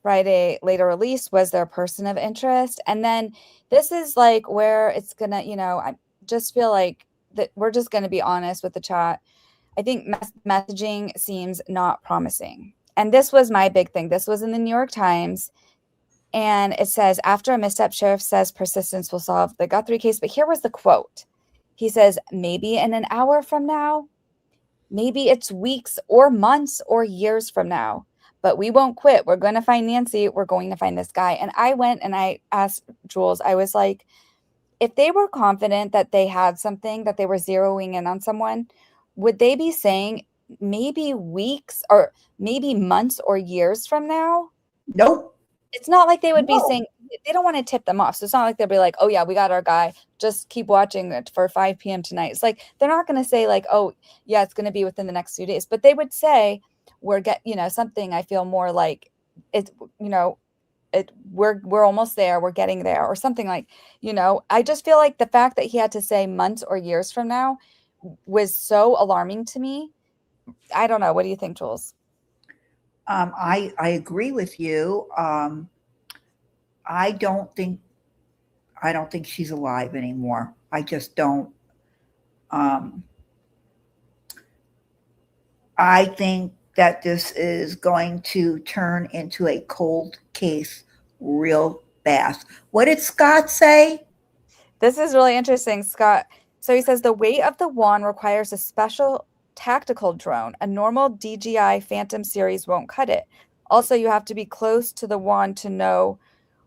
Friday later released was their person of interest. And then this is like where it's gonna, you know, I just feel like that we're just gonna be honest with the chat. I think messaging seems not promising. And this was my big thing. This was in the New York Times. And it says, after a misstep, sheriff says persistence will solve the Guthrie case. But here was the quote. He says, maybe in an hour from now, maybe it's weeks or months or years from now, but we won't quit. We're going to find Nancy. We're going to find this guy. And I went and I asked Jules, I was like, if they were confident that they had something, that they were zeroing in on someone, would they be saying maybe weeks or maybe months or years from now? Nope. It's not like they would be saying, they don't want to tip them off. So it's not like they'll be like, oh yeah, we got our guy. Just keep watching it for 5 p.m. tonight. It's like, they're not going to say like, oh yeah, it's going to be within the next few days. But they would say, something I feel more like it's, we're almost there. We're getting there or something like, I just feel like the fact that he had to say months or years from now was so alarming to me. I don't know. What do you think, Jules? I agree with you. I don't think she's alive anymore. I just don't. I think that this is going to turn into a cold case real fast. What did Scott say? This is really interesting. Scott So he says the weight of the wand requires a special tactical drone. A normal DJI Phantom series won't cut it. Also, you have to be close to the wand to know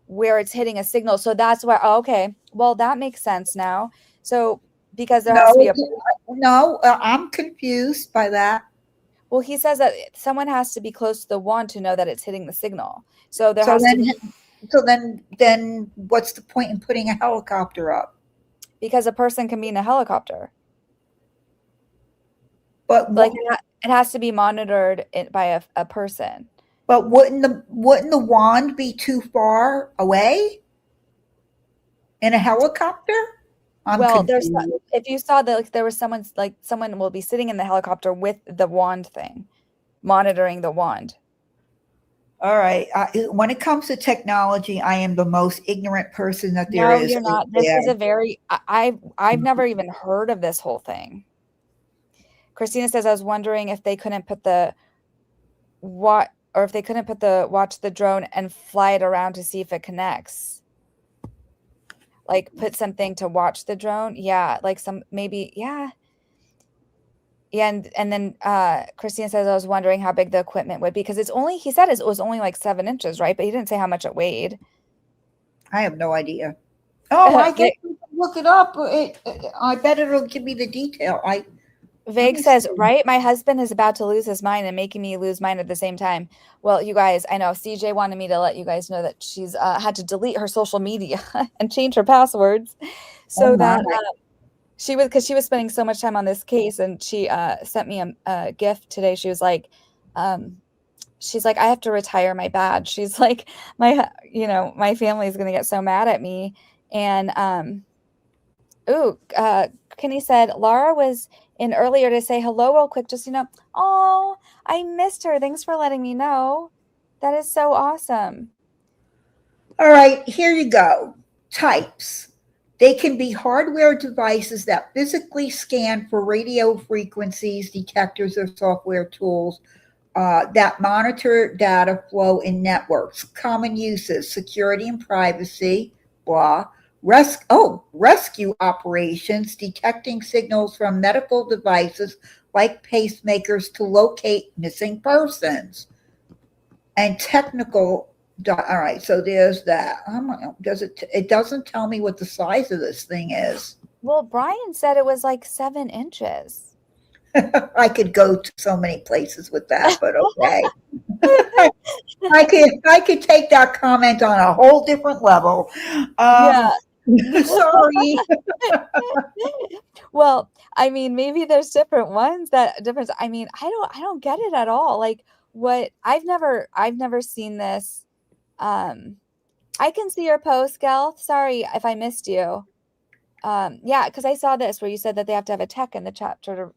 where it's hitting a signal. So that's why, okay, well, that makes sense now. So because there has to be a, No, I'm confused by that. well, he says that someone has to be close to the wand to know that it's hitting the signal. So there So has to then, be, so then what's the point in putting a helicopter up? because a person can be in a helicopter. But Like it has to be monitored by a person. but wouldn't the wand be too far away in a helicopter? I'm Well, confused. if you saw that, like there was someone will be sitting in the helicopter with the wand thing, monitoring the wand. All right. When it comes to technology, I am the most ignorant person that there is. No, you're not. This is a very I've never even heard of this whole thing. Christina says, I was wondering if they couldn't put the watch the drone and fly it around to see if it connects. Like put something to watch the drone. Yeah, like yeah. Yeah, and then Christina says, I was wondering how big the equipment would be because he said it was only like 7 inches, right? But he didn't say how much it weighed. I have no idea. Oh, I guess we can look it up. I bet it'll give me the detail. Vague says, right? My husband is about to lose his mind and making me lose mine at the same time. Well, you guys, I know CJ wanted me to let you guys know that she's had to delete her social media and change her passwords so that she was spending so much time on this case, and she sent me a gift today. She was like, she's like, I have to retire my badge. She's like, my family is going to get so mad at me. And Kenny said Laura was in earlier to say hello real quick, just oh, I missed her. Thanks for letting me know. That is so awesome. All right, here you go. Types. They can be hardware devices that physically scan for radio frequencies, detectors, or software tools that monitor data flow in networks. Common uses: security and privacy, blah. Rescue operations, detecting signals from medical devices like pacemakers to locate missing persons. And technical. All right, so there's that. It doesn't tell me what the size of this thing is. Well, Brian said it was like 7 inches. I could go to so many places with that, but okay. I could take that comment on a whole different level. Yeah. Sorry. Well, I mean, maybe there's different ones I mean, I don't get it at all. Like what I've never seen this. I can see your post, Gal. Sorry if I missed you. Yeah, because I saw this where you said that they have to have a tech in the chopper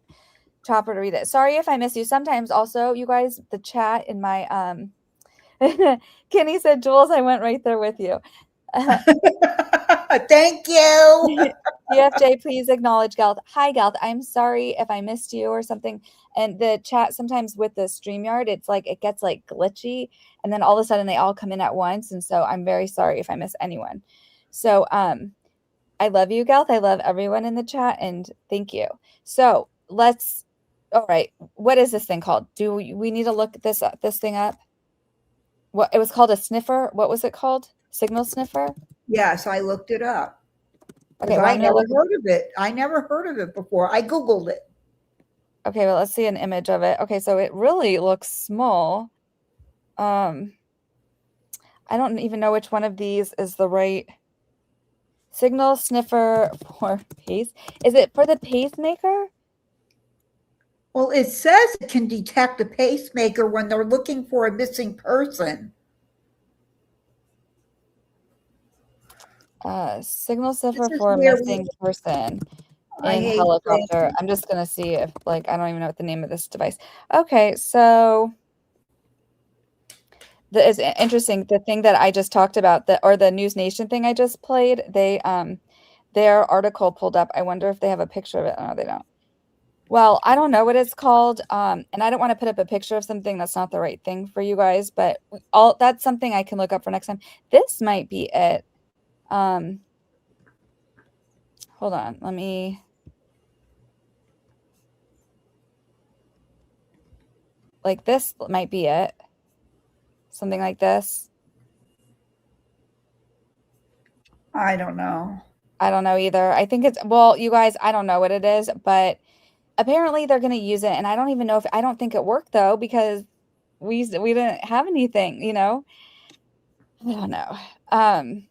to read it. Sorry if I missed you. Sometimes also, you guys, the chat in my Kenny said, Jules, I went right there with you. Thank you. DFJ, please acknowledge Galth. Hi, Galth. I'm sorry if I missed you or something. And the chat sometimes with the StreamYard, it's like it gets like glitchy, and then all of a sudden they all come in at once. And so I'm very sorry if I miss anyone. So I love you, Galth. I love everyone in the chat, and thank you. So all right. What is this thing called? Do we need to look this thing up? What it was called, a sniffer? What was it called? Signal sniffer? Yes, I looked it up. Okay, well, I never heard of it. I never heard of it before. I Googled it. Okay, well, let's see an image of it. Okay, so it really looks small. I don't even know which one of these is the right signal sniffer for pace. Is it for the pacemaker? Well, it says it can detect a pacemaker when they're looking for a missing person. Signal sniffer for a missing person in helicopter. I'm just gonna see if I don't even know what the name of this device. Okay, so it's interesting. The thing that I just talked about, the News Nation thing I just played, their article pulled up. I wonder if they have a picture of it. No, they don't. Well, I don't know what it's called, and I don't want to put up a picture of something that's not the right thing for you guys, but that's something I can look up for next time. This might be it. Hold on, let me Like this might be it. Something like this. I don't know. I don't know either. I think it's, well, you guys, I don't know what it is, but apparently they're going to use it. And I don't even know if, I don't think it worked though, because we didn't have anything, you know? I don't know.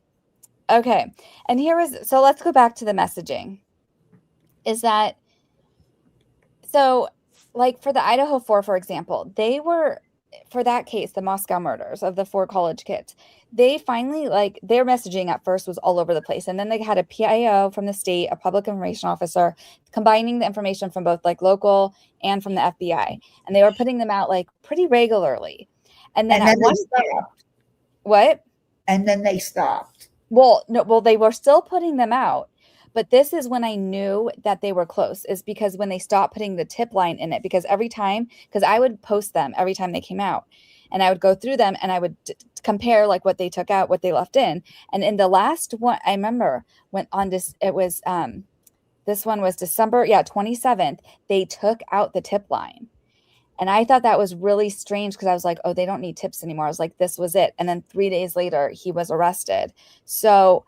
Okay. And so let's go back to the messaging. Is that, so like for the Idaho 4, for example, they were, for that case, the Moscow murders of the 4 college kids, they finally, like, their messaging at first was all over the place. And then they had a PIO from the state, a public information officer, combining the information from both like local and from the FBI. And they were putting them out like pretty regularly. And then at one point, what? And then they stopped. Well, no, well, they were still putting them out. But this is when I knew that they were close, is because when they stopped putting the tip line in it, because every time, because I would post them every time they came out, and I would go through them and I would compare like what they took out, what they left in. And in the last one, I remember when on this, it was, this one was December, 27th, they took out the tip line. And I thought that was really strange because I was like, oh, they don't need tips anymore. I was like, this was it. And then 3 days later, he was arrested. So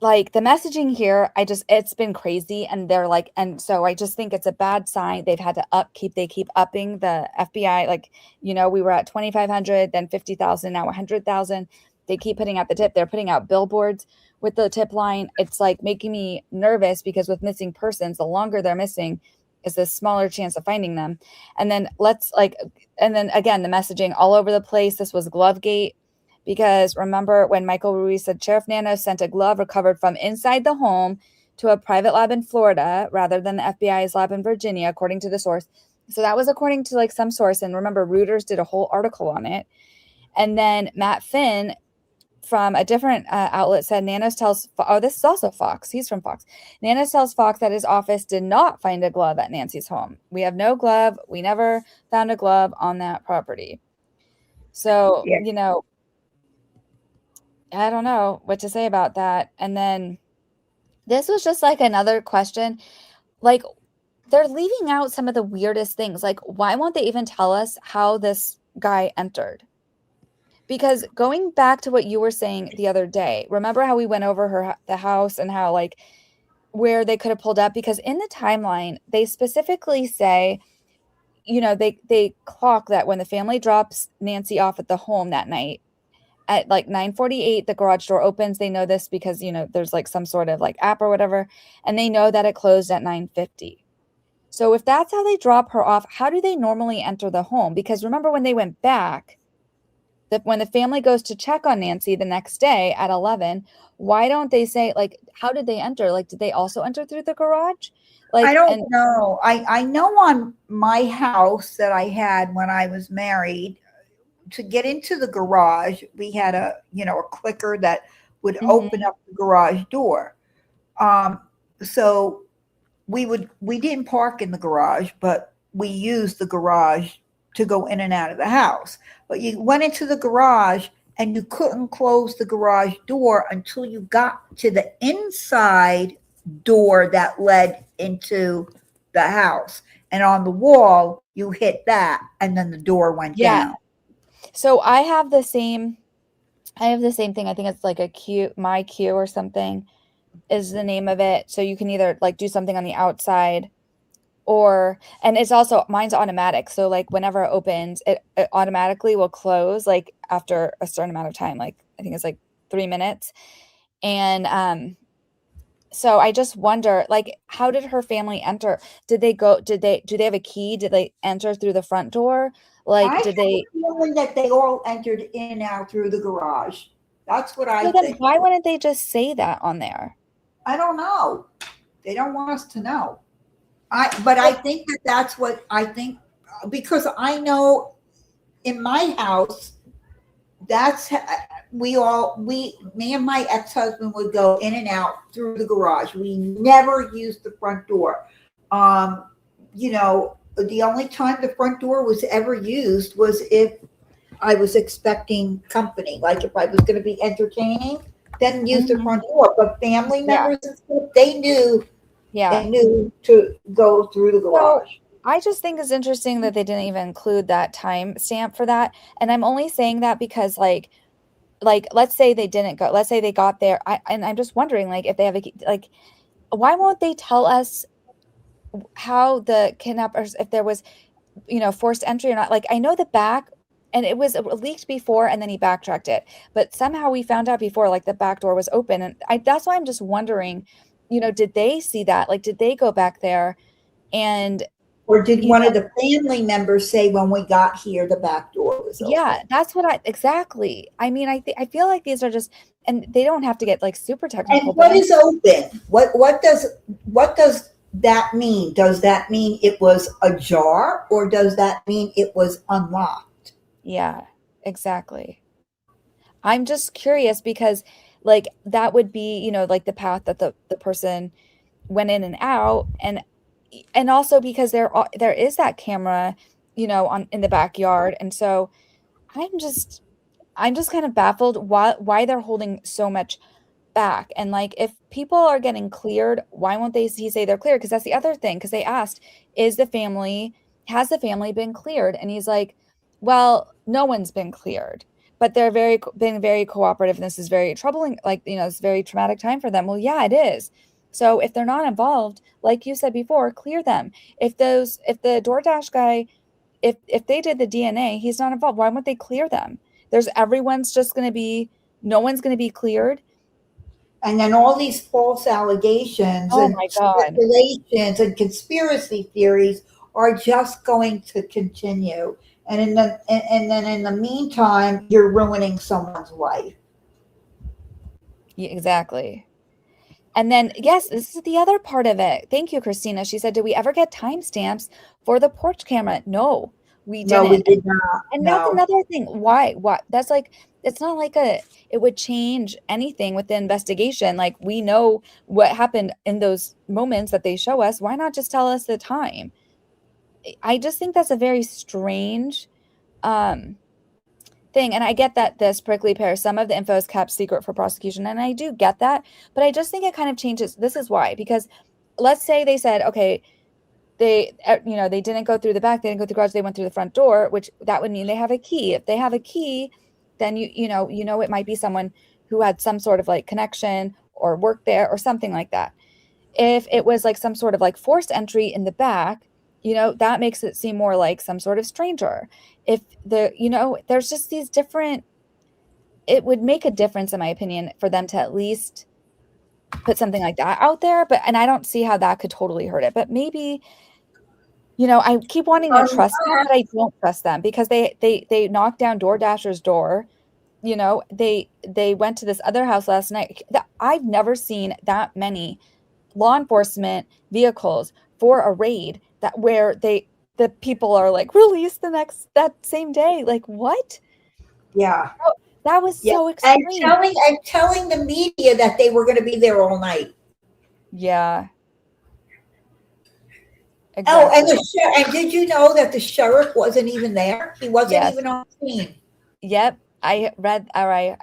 like the messaging here, it's been crazy. And they're like, and so I just think it's a bad sign. They've had to they keep upping the FBI. Like, you know, we were at 2,500, then 50,000, now 100,000. They keep putting out the tip. They're putting out billboards with the tip line. It's like making me nervous because with missing persons, the longer they're missing is the smaller chance of finding them. And then and then again, the messaging all over the place. This was GloveGate. Because remember when Michael Ruiz said Sheriff Nano sent a glove recovered from inside the home to a private lab in Florida rather than the FBI's lab in Virginia, according to the source. So that was according to like some source. And remember, Reuters did a whole article on it. And then Matt Finn from a different outlet said Nanos tells, this is also Fox. He's from Fox. Nanos tells Fox that his office did not find a glove at Nancy's home. We have no glove. We never found a glove on that property. So, you know, I don't know what to say about that. And then this was just like another question. Like they're leaving out some of the weirdest things. Like why won't they even tell us how this guy entered? Because going back to what you were saying the other day, remember how we went over the house and how like where they could have pulled up? Because in the timeline, they specifically say, you know, they clock that when the family drops Nancy off at the home that night, at like 9:48, the garage door opens. They know this because, you know, there's like some sort of like app or whatever. And they know that it closed at 9:50. So if that's how they drop her off, how do they normally enter the home? Because remember when they went back, that when the family goes to check on Nancy the next day at 11, why don't they say like, how did they enter? Like, did they also enter through the garage? Like, I don't know. I know on my house that I had when I was married, to get into the garage, we had a clicker that would open up the garage door. So we didn't park in the garage, but we used the garage to go in and out of the house. But you went into the garage and you couldn't close the garage door until you got to the inside door that led into the house. And on the wall, you hit that and then the door went down. So I have the same thing. I think it's like My Queue or something is the name of it. So you can either like do something on the outside and it's also, mine's automatic. So like whenever it opens, it automatically will close like after a certain amount of time. Like I think it's like 3 minutes. And so I just wonder, like, how did her family enter? Do they have a key? Did they enter through the front door? Like, I have a feeling that they all entered in and out through the garage. That's what I think. Then why wouldn't they just say that on there? I don't know. They don't want us to know. But I think that's what I think, because I know in my house, me and my ex-husband would go in and out through the garage. We never used the front door. The only time the front door was ever used was if I was expecting company, like if I was going to be entertaining, then use the front door. But family members and stuff, they knew to go through the garage. I just think it's interesting that they didn't even include that time stamp for that. And I'm only saying that because like let's say they didn't go, let's say they got there. And I'm just wondering like if they have like why won't they tell us how the kidnappers, if there was, forced entry or not? Like I know the back, and it was leaked before and then he backtracked it. But somehow we found out before like the back door was open, and that's why I'm just wondering, did they see that? Like did they go back there and Or did one of the family members say when we got here the back door was open? yeah, that's what exactly. I mean, I feel like these are just, and they don't have to get like super technical. And what is open? What does that mean? Does that mean it was ajar, or does that mean it was unlocked? Yeah, exactly. I'm just curious because like that would be, like the path that the person went in and out, and also because there is that camera, in the backyard. And so I'm just kind of baffled why they're holding so much back. And like if people are getting cleared, why won't he say they're cleared? Because that's the other thing. Because they asked, has the family been cleared? And he's like, well, no one's been cleared, but they're been very cooperative, and this is very troubling, like it's a very traumatic time for them. Well, yeah, it is. So if they're not involved, like you said before, clear them. If the DoorDash guy, if they did the DNA, he's not involved, why won't they clear them? No one's going to be cleared. And then all these false allegations and speculations and conspiracy theories are just going to continue. And then in the meantime, you're ruining someone's life. Yeah, exactly. And then, yes, this is the other part of it. Thank you, Christina. She said, did we ever get timestamps for the porch camera? No, we didn't. No, we did not. And that's another thing. Why? What? That's like, it's not like it would change anything with the investigation. Like we know what happened in those moments that they show us. Why not just tell us the time? I just think that's a very strange thing. And I get that this prickly pear, some of the info is kept secret for prosecution, and I do get that, but I just think it kind of changes. This is why, because let's say they said, okay, they didn't go through the back, they didn't go through the garage, they went through the front door, which that would mean they have a key. If they have a key, then it might be someone who had some sort of like connection or worked there or something like that. If it was like some sort of like forced entry in the back, that makes it seem more like some sort of stranger. If there's just these different, it would make a difference in my opinion for them to at least put something like that out there. And I don't see how that could totally hurt it. But maybe, I keep wanting to trust them, but I don't trust them because they knocked down DoorDasher's door. They went to this other house last night. I've never seen that many law enforcement vehicles for a raid where the people are like released that same day. Like what? Yeah. That was so extreme. And telling the media that they were going to be there all night. Yeah. Exactly. Oh, and did you know that the sheriff wasn't even there? He wasn't even on the scene. Yep. I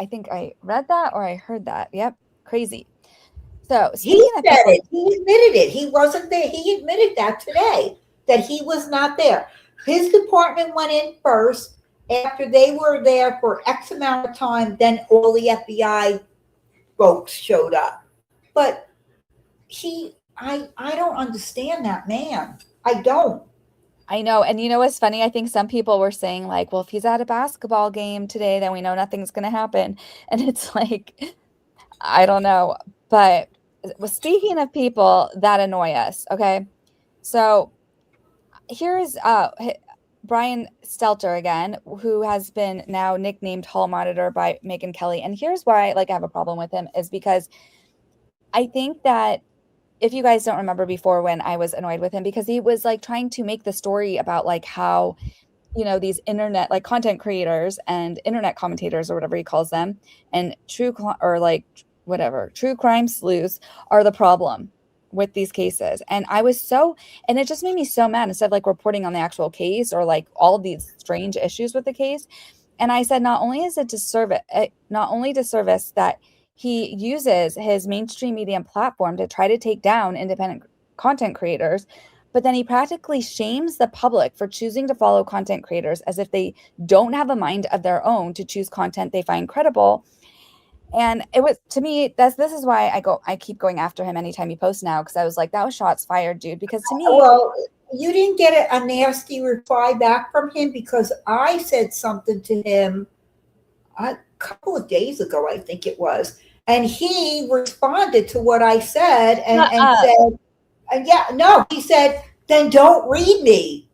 think I read that or I heard that. Yep. Crazy. So he said it. He admitted it. He wasn't there. He admitted that today, that he was not there. His department went in first. After they were there for X amount of time, then all the FBI folks showed up. But I don't understand that man. I don't. I know. And what's funny? I think some people were saying like, well, if he's at a basketball game today, then we know nothing's going to happen. And it's like, I don't know. But speaking of people that annoy us, okay? So here's Brian Stelter again, who has been now nicknamed Hall Monitor by Megyn Kelly. And here's why I have a problem with him is because I think that if you guys don't remember before when I was annoyed with him, because he was like trying to make the story about like how, these internet like content creators and internet commentators or whatever he calls them and true crime sleuths are the problem with these cases. And it just made me so mad instead of like reporting on the actual case or like all these strange issues with the case. And I said, not only is it disservice that he uses his mainstream media platform to try to take down independent content creators, but then he practically shames the public for choosing to follow content creators as if they don't have a mind of their own to choose content they find credible. And it was, to me, this is why I keep going after him anytime he posts now, because I was like, that was shots fired, dude. Because to me, well, you didn't get a nasty reply back from him, because I said something to him a couple of days ago, I think it was, and he responded to what I said and said, he said, then don't read me.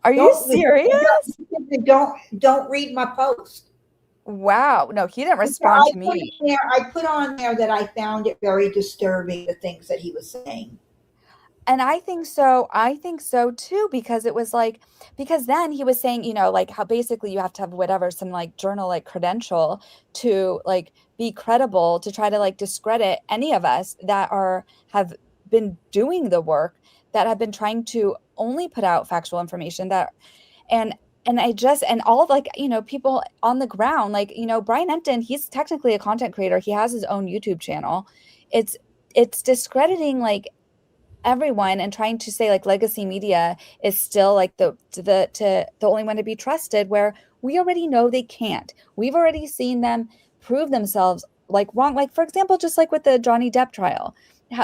are you serious? Don't read my post. Wow. No, he didn't respond to me. I put on there that I found it very disturbing, the things that he was saying. And I think so too, because it was like, because then he was saying, you know, like how basically you have to have whatever, some like journal like credential to like be credible, to try to like discredit any of us that have been doing the work, that have been trying to only put out factual information, that and all of, like, you know, people on the ground, like, you know, Brian Empton, he's technically a content creator. He has his own YouTube channel. It's discrediting like everyone and trying to say like legacy media is still like the only one to be trusted, where we already know they can't. We've already seen them prove themselves like wrong. Like, for example, just like with the Johnny Depp trial,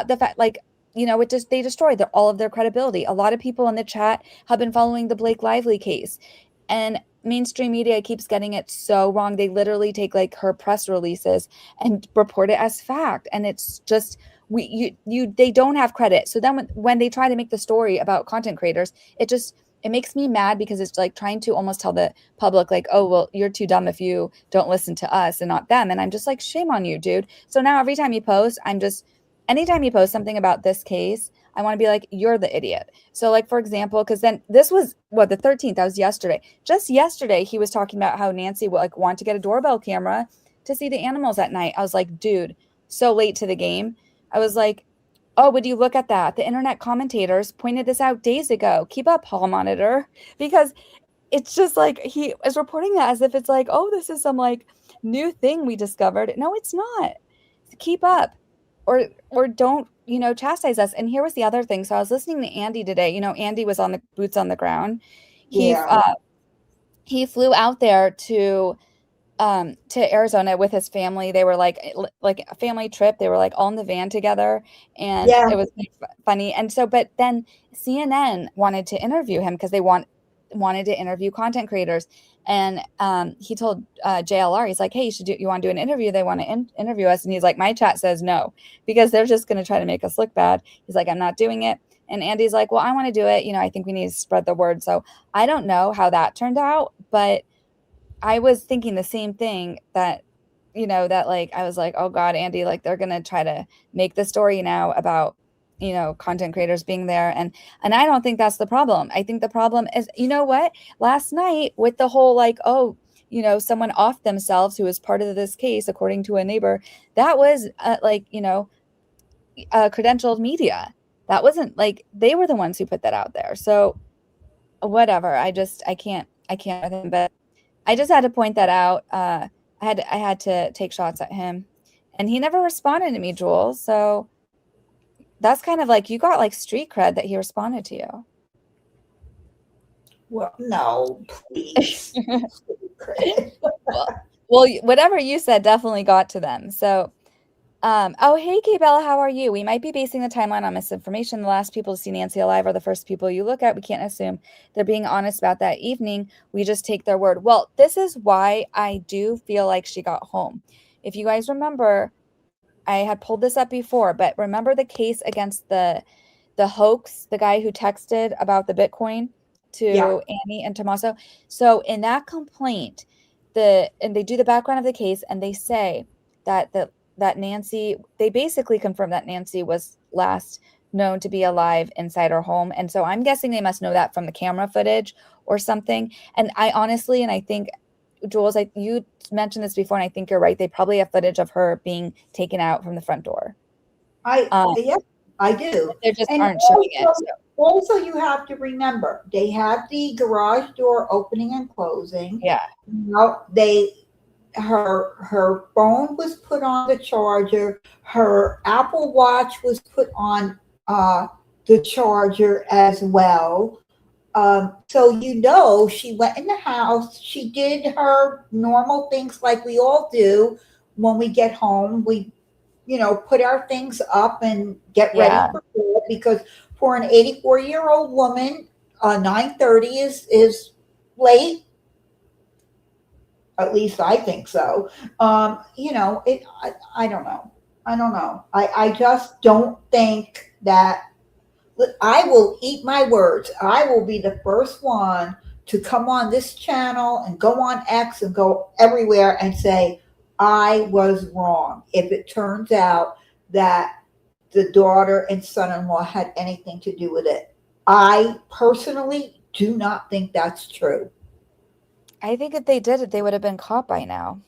the fact, like, you know, they destroyed all of their credibility. A lot of people in the chat have been following the Blake Lively case, and mainstream media keeps getting it so wrong. They literally take like her press releases and report it as fact, and it's just they don't have credit. So then when they try to make the story about content creators, it makes me mad, because it's like trying to almost tell the public like, oh, well, you're too dumb if you don't listen to us and not them. And I'm just like, shame on you, dude. So now every time you post, anytime you post something about this case, I want to be like, you're the idiot. So like, for example, because then this was the 13th, that was yesterday. Just yesterday, he was talking about how Nancy would like want to get a doorbell camera to see the animals at night. I was like, dude, so late to the game. I was like, oh, would you look at that? The internet commentators pointed this out days ago. Keep up, hall monitor. Because it's just like, he is reporting that as if it's like, oh, this is some like new thing we discovered. No, it's not. Keep up, or don't, you know, chastise us. And here was the other thing. So I was listening to Andy today. You know, Andy was on the boots on the ground. He flew out there to Arizona with his family. They were like a family trip. They were like all in the van together, and it was funny. And so, but then CNN wanted to interview him because they wanted to interview content creators. And he told JLR, he's like, hey, you want to do an interview? They want to interview us. And he's like, my chat says no, because they're just going to try to make us look bad. He's like, I'm not doing it. And Andy's like, well, I want to do it. You know, I think we need to spread the word. So I don't know how that turned out, but I was thinking the same thing, that, you know, that like, I was like, oh God, Andy, like they're going to try to make the story now about, you know, content creators being there. And I don't think that's the problem. I think the problem is, you know what, last night with the whole, like, oh, you know, someone off themselves who was part of this case, according to a neighbor, that was like, you know, credentialed media. That wasn't like, they were the ones who put that out there. So whatever. I can't with him, but I just had to point that out. I had to take shots at him, and he never responded to me, Jules. So that's kind of like, you got like street cred that he responded to you. Well, no, please. well, whatever you said definitely got to them. So, oh, hey, Kay Bella, how are you? We might be basing the timeline on misinformation. The last people to see Nancy alive are the first people you look at. We can't assume they're being honest about that evening. We just take their word. Well, this is why I do feel like she got home. If you guys remember, I had pulled this up before, but remember the case against the hoax, the guy who texted about the Bitcoin to Annie and Tommaso. So in that complaint, and they do the background of the case, and they say that Nancy, they basically confirm that Nancy was last known to be alive inside her home. And so I'm guessing they must know that from the camera footage or something. And I honestly, and I think, Jules, you mentioned this before, and I think you're right. They probably have footage of her being taken out from the front door. Yes, I do. They just aren't showing it. So. Also, you have to remember, they had the garage door opening and closing. Yeah. Her phone was put on the charger. Her Apple Watch was put on the charger as well. So she went in the house. She did her normal things like we all do when we get home. We, put our things up and get ready Yeah. for bed, because for an 84-year-old woman, 9:30 is late. At least I think so. I don't know. I don't know. I just don't think that. I will eat my words. I will be the first one to come on this channel and go on X and go everywhere and say, I was wrong, if it turns out that the daughter and son-in-law had anything to do with it. I personally do not think that's true. I think if they did it, they would have been caught by now.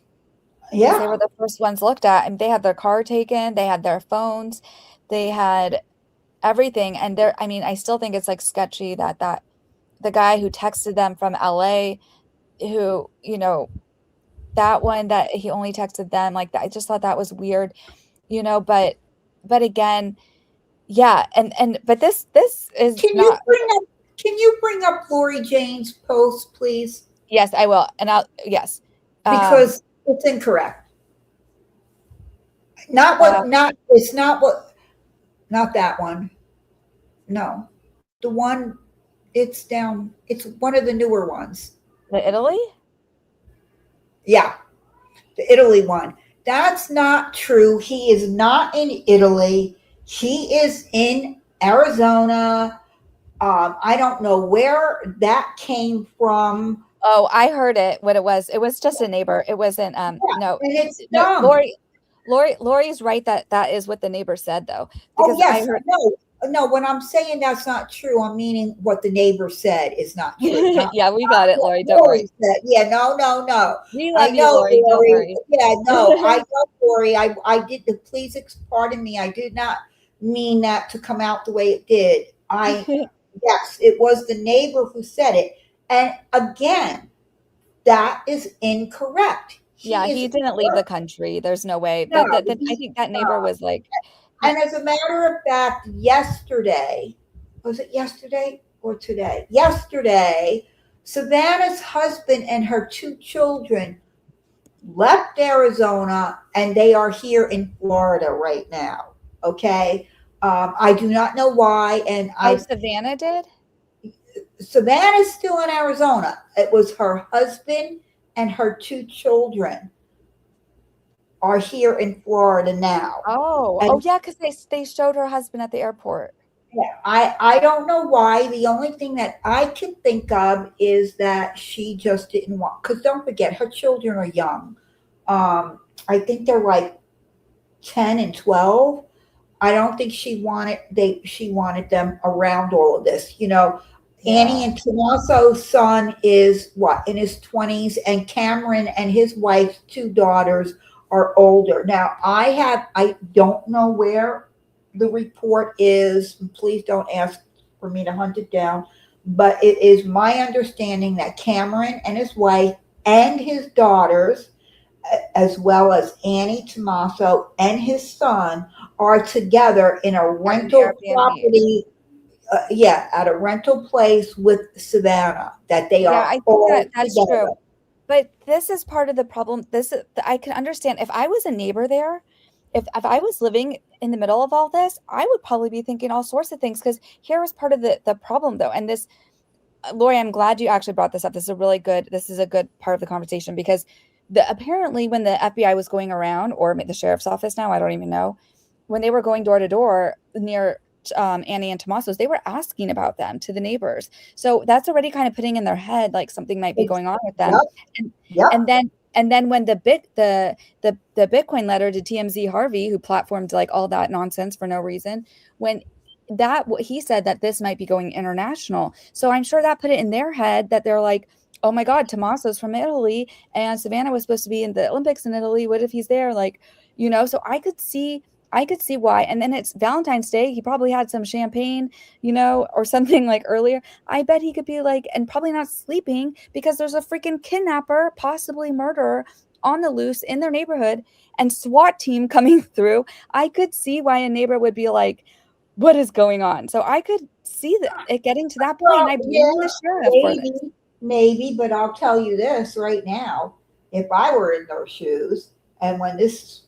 Because they were the first ones looked at, and they had their car taken, they had their phones, they had everything. And I still think it's like sketchy that the guy who texted them from LA, who, that one that he only texted them like that. I just thought that was weird, but again, yeah. But this is Can not. Can you bring up Lori Jane's post, please? Yes, I will. And yes. Because it's incorrect. Not that one. No. The one, it's one of the newer ones. The Italy? Yeah. The Italy one. That's not true. He is not in Italy. He is in Arizona. I don't know where that came from. Oh, I heard it. What it was just a neighbor. It wasn't. No. And it's No. dumb. Lori's right that is what the neighbor said, though. Because yes, no. When I'm saying that's not true, I'm meaning what the neighbor said is not true. Yeah, we got it, Lori. Don't worry. Yeah, no. We love you, Lori. Don't worry. Yeah, no, I know, Lori. I did. Please pardon me. I did not mean that to come out the way it did. Yes, it was the neighbor who said it. And again, that is incorrect. He didn't leave the country. There's no way. No, but I think that neighbor was like. And as a matter of fact, yesterday, was it yesterday or today? Yesterday, Savannah's husband and her 2 children left Arizona, and they are here in Florida right now. Okay. I do not know why. And Savannah did? Savannah's still in Arizona. It was her husband and her 2 children are here in Florida now. Oh, yeah, because they showed her husband at the airport. Yeah, I don't know why. The only thing that I can think of is that she just didn't want, because don't forget, her children are young. I think they're like 10 and 12. I don't think she wanted them around all of this. Annie and Tommaso's son is in his 20s, and Cameron and his wife's 2 daughters are older. Now, I don't know where the report is. Please don't ask for me to hunt it down. But it is my understanding that Cameron and his wife and his daughters, as well as Annie Tommaso and his son, are together in a rental property. At a rental place with Savannah. That they are. I think that's together. True. But this is part of the problem. I can understand if I was a neighbor there, if I was living in the middle of all this, I would probably be thinking all sorts of things. Because here is part of the problem, though. And this, Lori, I'm glad you actually brought this up. This is a good part of the conversation, because apparently when the FBI was going around, or the sheriff's office now, I don't even know, when they were going door to door near Annie and Tommaso's, they were asking about them to the neighbors. So that's already kind of putting in their head like something might be going on with them. Yep. And then when the Bitcoin letter to TMZ Harvey, who platformed like all that nonsense for no reason, when he said that this might be going international. So I'm sure that put it in their head that they're like, oh my God, Tommaso's from Italy, and Savannah was supposed to be in the Olympics in Italy. What if he's there? Like, so I could see why. And then it's Valentine's Day. He probably had some champagne, or something like earlier. I bet he could be like, and probably not sleeping, because there's a freaking kidnapper, possibly murderer, on the loose in their neighborhood, and SWAT team coming through. I could see why a neighbor would be like, what is going on? So I could see it getting to that point, and I blame the sheriff for this. Maybe, but I'll tell you this right now. If I were in their shoes, and when this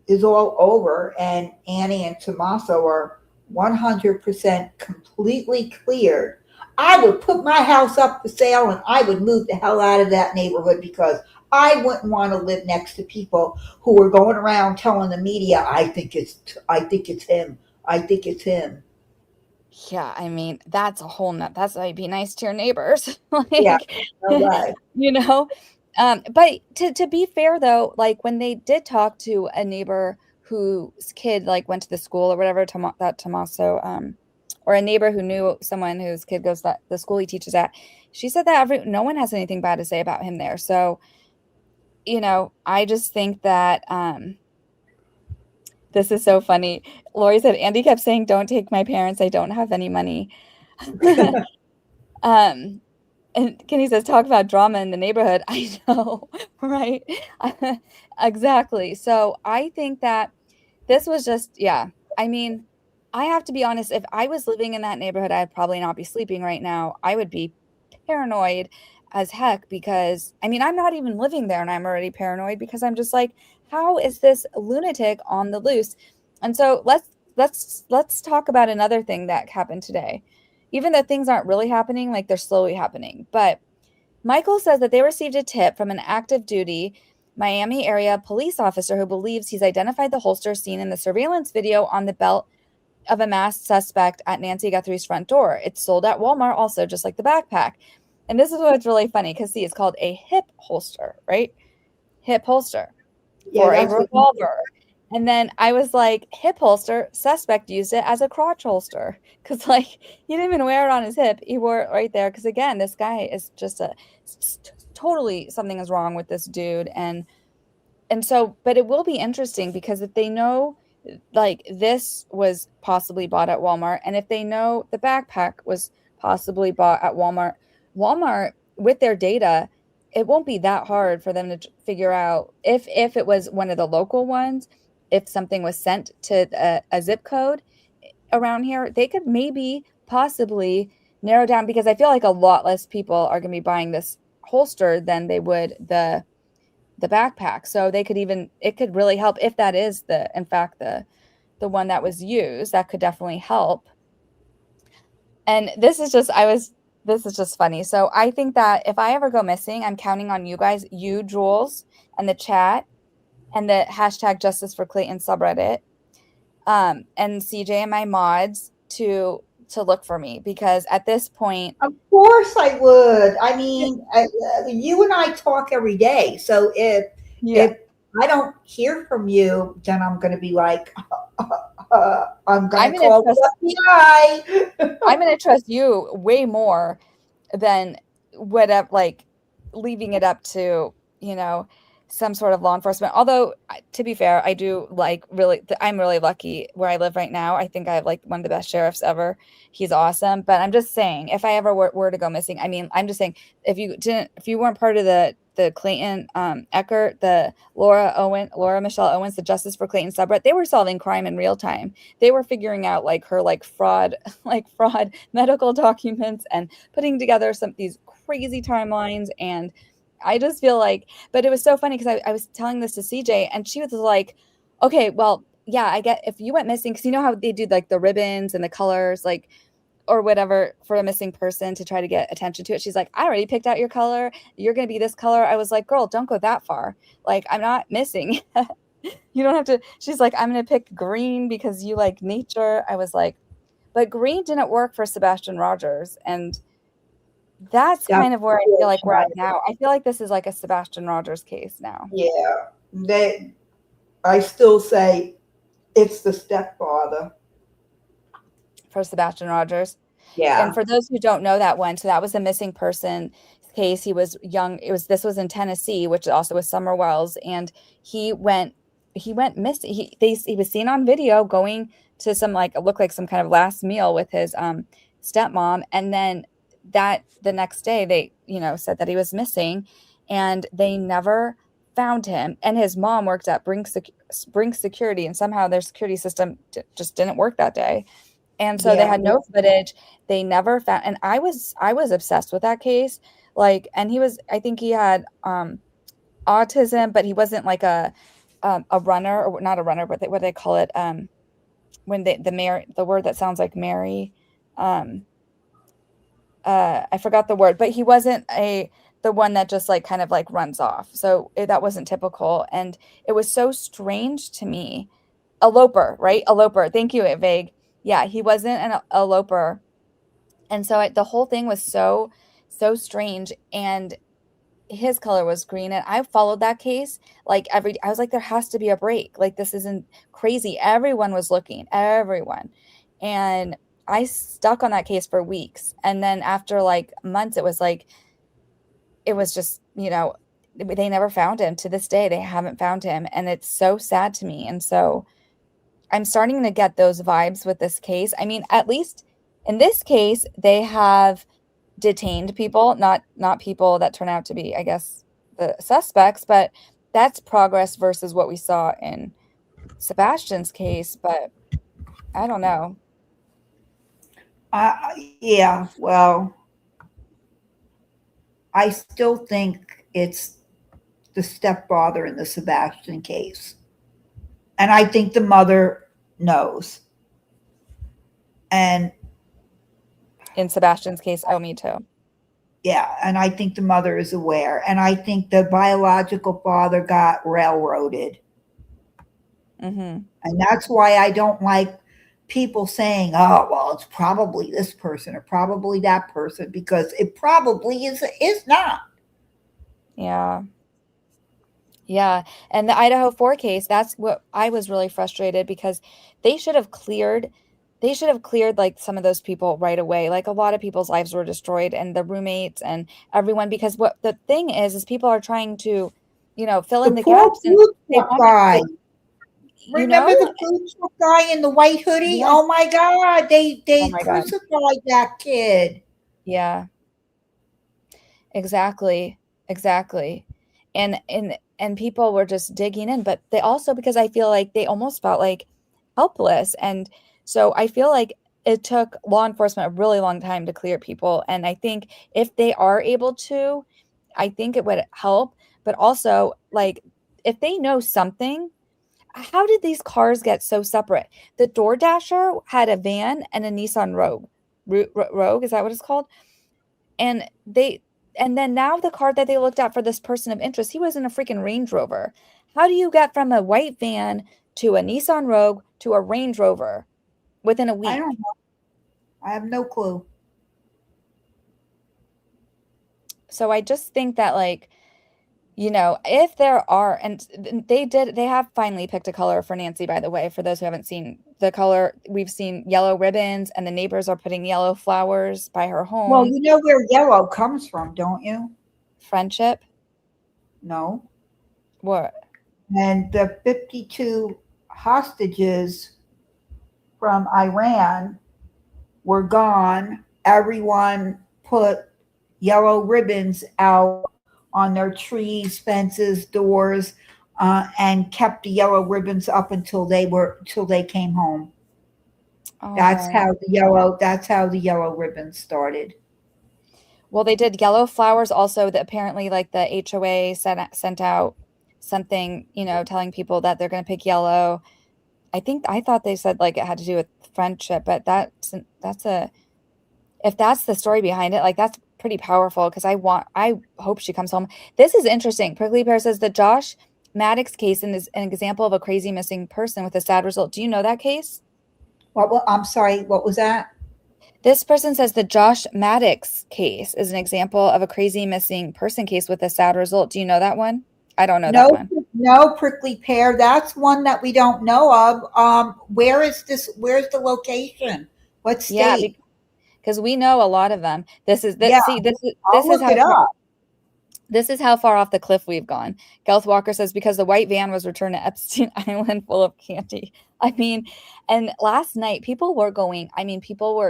is all over and Annie and Tommaso are 100% completely cleared, I would put my house up for sale and I would move the hell out of that neighborhood, because I wouldn't want to live next to people who are going around telling the media, I think it's him. I think it's him. Yeah, I mean, that's a whole that's why be nice to your neighbors. Yeah, Like, no way. you know, but to be fair though, like when they did talk to a neighbor whose kid like went to the school or whatever, that Tommaso, or a neighbor who knew someone whose kid goes to the school he teaches at, she said that no one has anything bad to say about him there. So, I just think that this is so funny. Lori said, Andy kept saying, don't take my parents. I don't have any money. And Kenny says, talk about drama in the neighborhood. I know, right? Exactly. So I think that this was just, yeah. I mean, I have to be honest. If I was living in that neighborhood, I'd probably not be sleeping right now. I would be paranoid as heck, because I mean, I'm not even living there and I'm already paranoid, because I'm just like, how is this lunatic on the loose? And so let's talk about another thing that happened today. Even though things aren't really happening, like they're slowly happening. But Michael says that they received a tip from an active duty Miami area police officer who believes he's identified the holster seen in the surveillance video on the belt of a masked suspect at Nancy Guthrie's front door. It's sold at Walmart also, just like the backpack. And this is what's really funny, because see, it's called a hip holster, right? Hip holster for a revolver. And then I was like, hip holster, suspect used it as a crotch holster. Because, like, he didn't even wear it on his hip. He wore it right there. Because, again, this guy is just totally something is wrong with this dude. And so, but it will be interesting, because if they know, like, this was possibly bought at Walmart, and if they know the backpack was possibly bought at Walmart, with their data, it won't be that hard for them to figure out if it was one of the local ones, if something was sent to a zip code around here, they could maybe possibly narrow down, because I feel like a lot less people are going to be buying this holster than they would the backpack. So it could really help if that is in fact the one that was used. That could definitely help. And this is just funny. So I think that if I ever go missing, I'm counting on you guys, you, Jules, and the chat, and the hashtag Justice for Clayton subreddit, and CJ and my mods to look for me, because at this point, of course I would. I mean, you and I talk every day. So if I don't hear from you, then I'm going to be like, I'm going to call the FBI. I'm going to trust you way more than whatever, like leaving it up to, some sort of law enforcement. Although, to be fair, I do I'm really lucky where I live right now. I think I have like one of the best sheriffs ever. He's awesome. But I'm just saying, if I ever were to go missing, I mean, I'm just saying, if you weren't part of the Clayton Eckert, the Laura Michelle Owens, the Justice for Clayton subreddit, they were solving crime in real time. They were figuring out like her fraud medical documents and putting together these crazy timelines. And I just feel like, but it was so funny, because I was telling this to CJ, and she was like, okay, well, yeah, I get if you went missing, because you know how they do like the ribbons and the colors, like, or whatever, for a missing person to try to get attention to it. She's like, I already picked out your color. You're going to be this color. I was like, girl, don't go that far. Like, I'm not missing. You don't have to. She's like, I'm going to pick green because you like nature. I was like, but green didn't work for Sebastian Rogers. And that's kind of where I feel like we're at now. I feel like this is like a Sebastian Rogers case now. Yeah. I still say it's the stepfather. For Sebastian Rogers. Yeah. And for those who don't know that one, so that was a missing person case. He was young. This was in Tennessee, which also was Summer Wells. And he went missing. He was seen on video going to looked like some kind of last meal with his stepmom. And then the next day they, said that he was missing, and they never found him. And his mom worked at Brink Security, and somehow their security system just didn't work that day. And so they Yeah. had no footage. They never found, and I was obsessed with that case. Like, and I think he had autism, but he wasn't like a runner, or not a runner, but what they call it, when the word that sounds like Mary, I forgot the word, but he wasn't the one that just like kind of like runs off. So that wasn't typical, and it was so strange to me. Eloper, right? Eloper. Thank you, Vague. Yeah, he wasn't an eloper, and so the whole thing was so strange. And his color was green, and I followed that case like I was like, there has to be a break. Like, this isn't crazy. Everyone was looking, everyone. And I stuck on that case for weeks. And then after like months, it was just, they never found him. To this day, they haven't found him. And it's so sad to me. And so I'm starting to get those vibes with this case. I mean, at least in this case, they have detained people, not people that turn out to be, I guess, the suspects, but that's progress versus what we saw in Sebastian's case. But I don't know. Yeah, well, I still think it's the stepfather in the Sebastian case. And I think the mother knows. And In Sebastian's case, oh, me too. yeah, and I think the mother is aware. And I think the biological father got railroaded. Mm-hmm. And that's why I don't like people saying, oh, well, it's probably this person or probably that person, because it probably is not. Yeah. Yeah. And the Idaho 4 case, that's what I was really frustrated, because they should have cleared like some of those people right away. Like, a lot of people's lives were destroyed, and the roommates and everyone, because what the thing is people are trying to, fill in the poor gaps, and food they truck want guy. to, Remember the food truck guy in the white hoodie? Yeah. Oh my God. They Oh my God. crucified that kid. Yeah. Exactly. And people were just digging in, but they also, because I feel like they almost felt like helpless. And so I feel like it took law enforcement a really long time to clear people. And I think if they are able to, I think it would help. But also, like, if they know something, how did these cars get so separate? The DoorDasher had a van and a Nissan Rogue. Rogue, is that what it's called? And then now the car that they looked at for this person of interest, he was in a freaking Range Rover. How do you get from a white van to a Nissan Rogue to a Range Rover within a week? I don't know. I have no clue. So I just think that, like, if there are, and they have finally picked a color for Nancy, by the way, for those who haven't seen the color, we've seen yellow ribbons, and the neighbors are putting yellow flowers by her home. Well, you know where yellow comes from, don't you? Friendship? No. What? And the 52 hostages from Iran were gone. Everyone put yellow ribbons out on their trees, fences, doors, and kept the yellow ribbons up until they came home. Oh. That's how the yellow ribbons started. Well, they did yellow flowers also, that apparently, like, the HOA sent out something, telling people that they're going to pick yellow. I thought they said like it had to do with friendship, but if that's the story behind it, like, that's pretty powerful, because I hope she comes home. This is interesting. Prickly Pear says the Josh Maddox case is an example of a crazy missing person with a sad result. Do you know that case? What I'm sorry, what was that? This person says the Josh Maddox case is an example of a crazy missing person case with a sad result. Do you know that one? I don't know that one. No, Prickly Pear. That's one that we don't know of. Where is this? Where's the location? What state? Yeah, because we know a lot of them. This is Yeah, This is how far off the cliff we've gone. Gelth Walker says, because the white van was returned to Epstein Island full of candy. I mean, and last night people were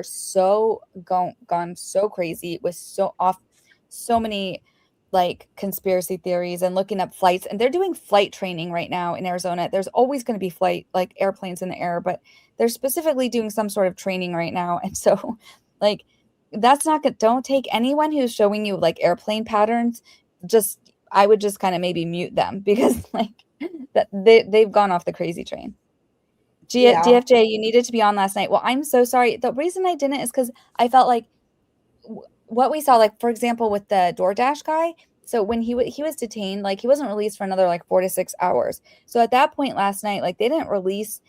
so gone so crazy with so many like conspiracy theories and looking up flights, and they're doing flight training right now in Arizona. There's always going to be flight like airplanes in the air, but they're specifically doing some sort of training right now. And so like that's not good. Don't take anyone who's showing you like airplane patterns. Just I would just kind of maybe mute them because like that they've gone off the crazy train. Yeah. DFJ, you needed to be on last night. Well, I'm so sorry. The reason I didn't is because I felt like what we saw, like for example, with the DoorDash guy. So when he was detained, like he wasn't released for another like 4 to 6 hours. So at that point last night, like they didn't release,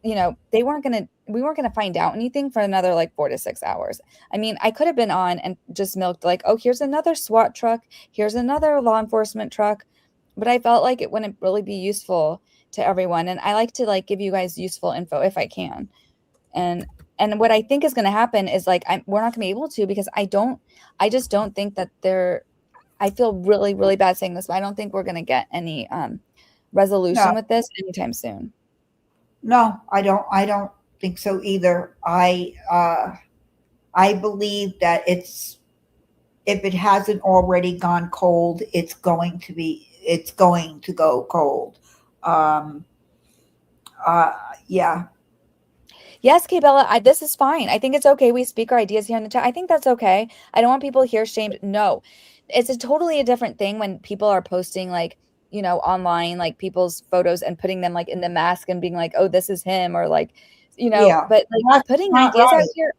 we weren't gonna find out anything for another like 4 to 6 hours. I mean, I could have been on and just milked like, oh, here's another SWAT truck, here's another law enforcement truck, but I felt like it wouldn't really be useful to everyone, and I like to like give you guys useful info if I can. And what I think is going to happen is like we're not going to be able to because I just don't think that I feel really, really bad saying this, but I don't think we're going to get any resolution with this anytime soon. No, I don't think so either. I believe that if it hasn't already gone cold, it's going to go cold. Yeah. Yes, Kbella, this is fine. I think it's okay. We speak our ideas here in the chat. I think that's okay. I don't want people here shamed. No, it's a totally different thing when people are posting like, online, like people's photos and putting them like in the mask and being like, oh, this is him, or like, but like That's putting not ideas out right. here.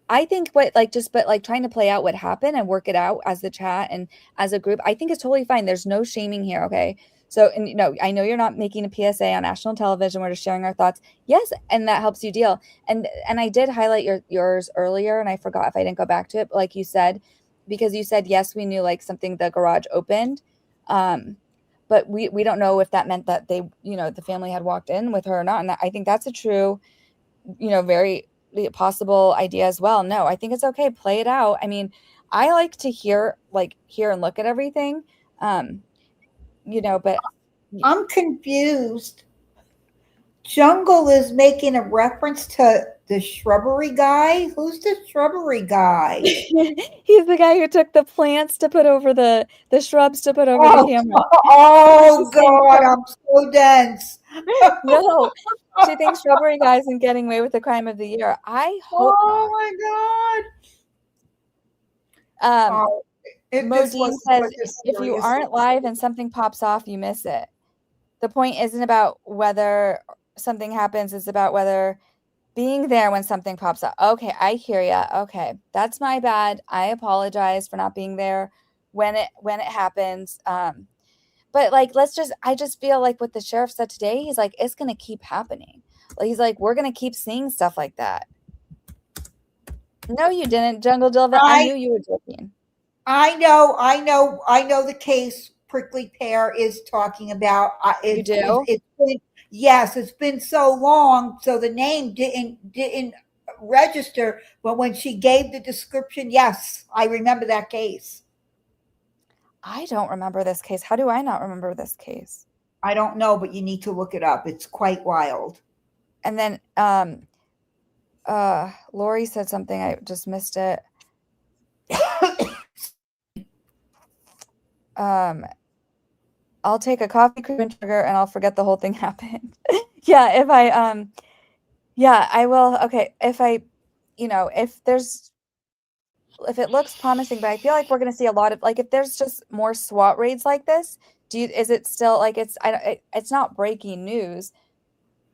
I think trying to play out what happened and work it out as the chat and as a group, I think it's totally fine. There's no shaming here. Okay. So, and I know you're not making a PSA on national television. We're just sharing our thoughts. Yes. And that helps you deal. And I did highlight yours earlier and I forgot if I didn't go back to it, but like you said, because you said, yes, we knew like something, the garage opened. But we don't know if that meant that they, the family had walked in with her or not. And I think that's a true, very possible idea as well. No, I think it's okay. Play it out. I mean, I like to hear and look at everything. But I'm confused. Jungle is making a reference to the shrubbery guy. Who's the shrubbery guy? he's the guy who took the plants to put over the shrubs to put over the camera. Oh God, I'm so dense. No, she thinks shrubbery guy isn't getting away with the crime of the year. I hope not. Oh my God. Modine says, if you aren't live and something pops off, you miss it. The point isn't about whether something happens, it's about whether being there when something pops up. Okay, I hear ya. Okay, that's my bad. I apologize for not being there when it happens. But like, I just feel like what the sheriff said today, he's like, it's going to keep happening. He's like, we're going to keep seeing stuff like that. No, you didn't, Jungle Dilva. I knew you were joking. I know the case Prickly Pear is talking about. You do? It's been so long, so the name didn't register. But when she gave the description, yes, I remember that case. I don't remember this case. How do I not remember this case? I don't know, but you need to look it up. It's quite wild. And then Lori said something. I just missed it. I'll take a coffee cream and sugar and I'll forget the whole thing happened. Yeah, I will. Okay, if it looks promising, but I feel like we're going to see a lot of, like, if there's just more SWAT raids like this, is it still like it's not breaking news,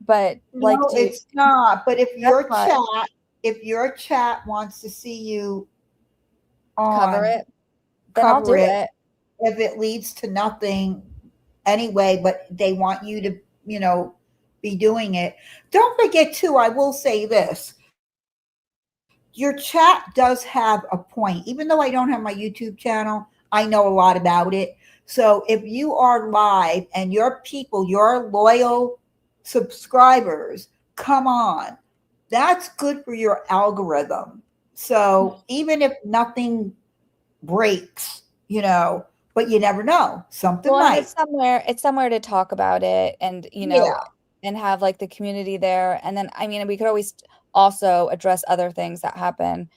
but like, no, it's not. But if your chat wants to see you cover it, then I'll do it. If it leads to nothing anyway, but they want you to, be doing it. Don't forget too, I will say this. Your chat does have a point. Even though I don't have my YouTube channel, I know a lot about it. So if you are live and your people, your loyal subscribers come on, that's good for your algorithm. So even if nothing breaks, but you never know, something might. It's somewhere to talk about it and, and have like the community there. And then, I mean, we could always also address other things that happen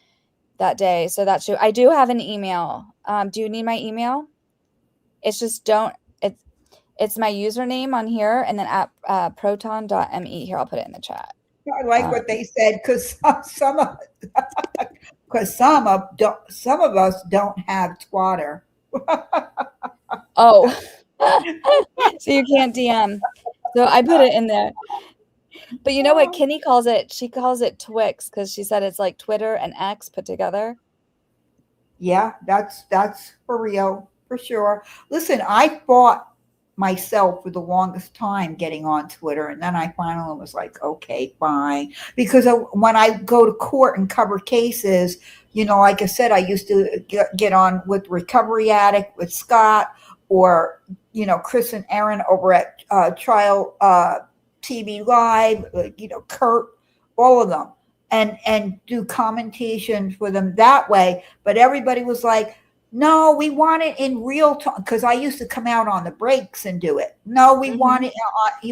that day. So that's true. I do have an email. Do you need my email? It's just don't. It's my username on here, and then at proton.me. Here, I'll put it in the chat. I like what they said because some of us don't have Twitter. Oh, so you can't DM. So I put it in there. But you know what Kenny calls it? She calls it Twix because she said it's like Twitter and X put together. Yeah, that's for real, for sure. Listen, I fought myself for the longest time getting on Twitter, and then I finally was like, okay, fine. Because when I go to court and cover cases, you know, like I said, I used to get on with Recovery Addict with Scott, or you know, Chris and Aaron over at Trial TV Live, you know, Kurt, all of them, and do commentations for them that way. But everybody was like, no, we want it in real time, because I used to come out on the breaks and do it. No, we want it.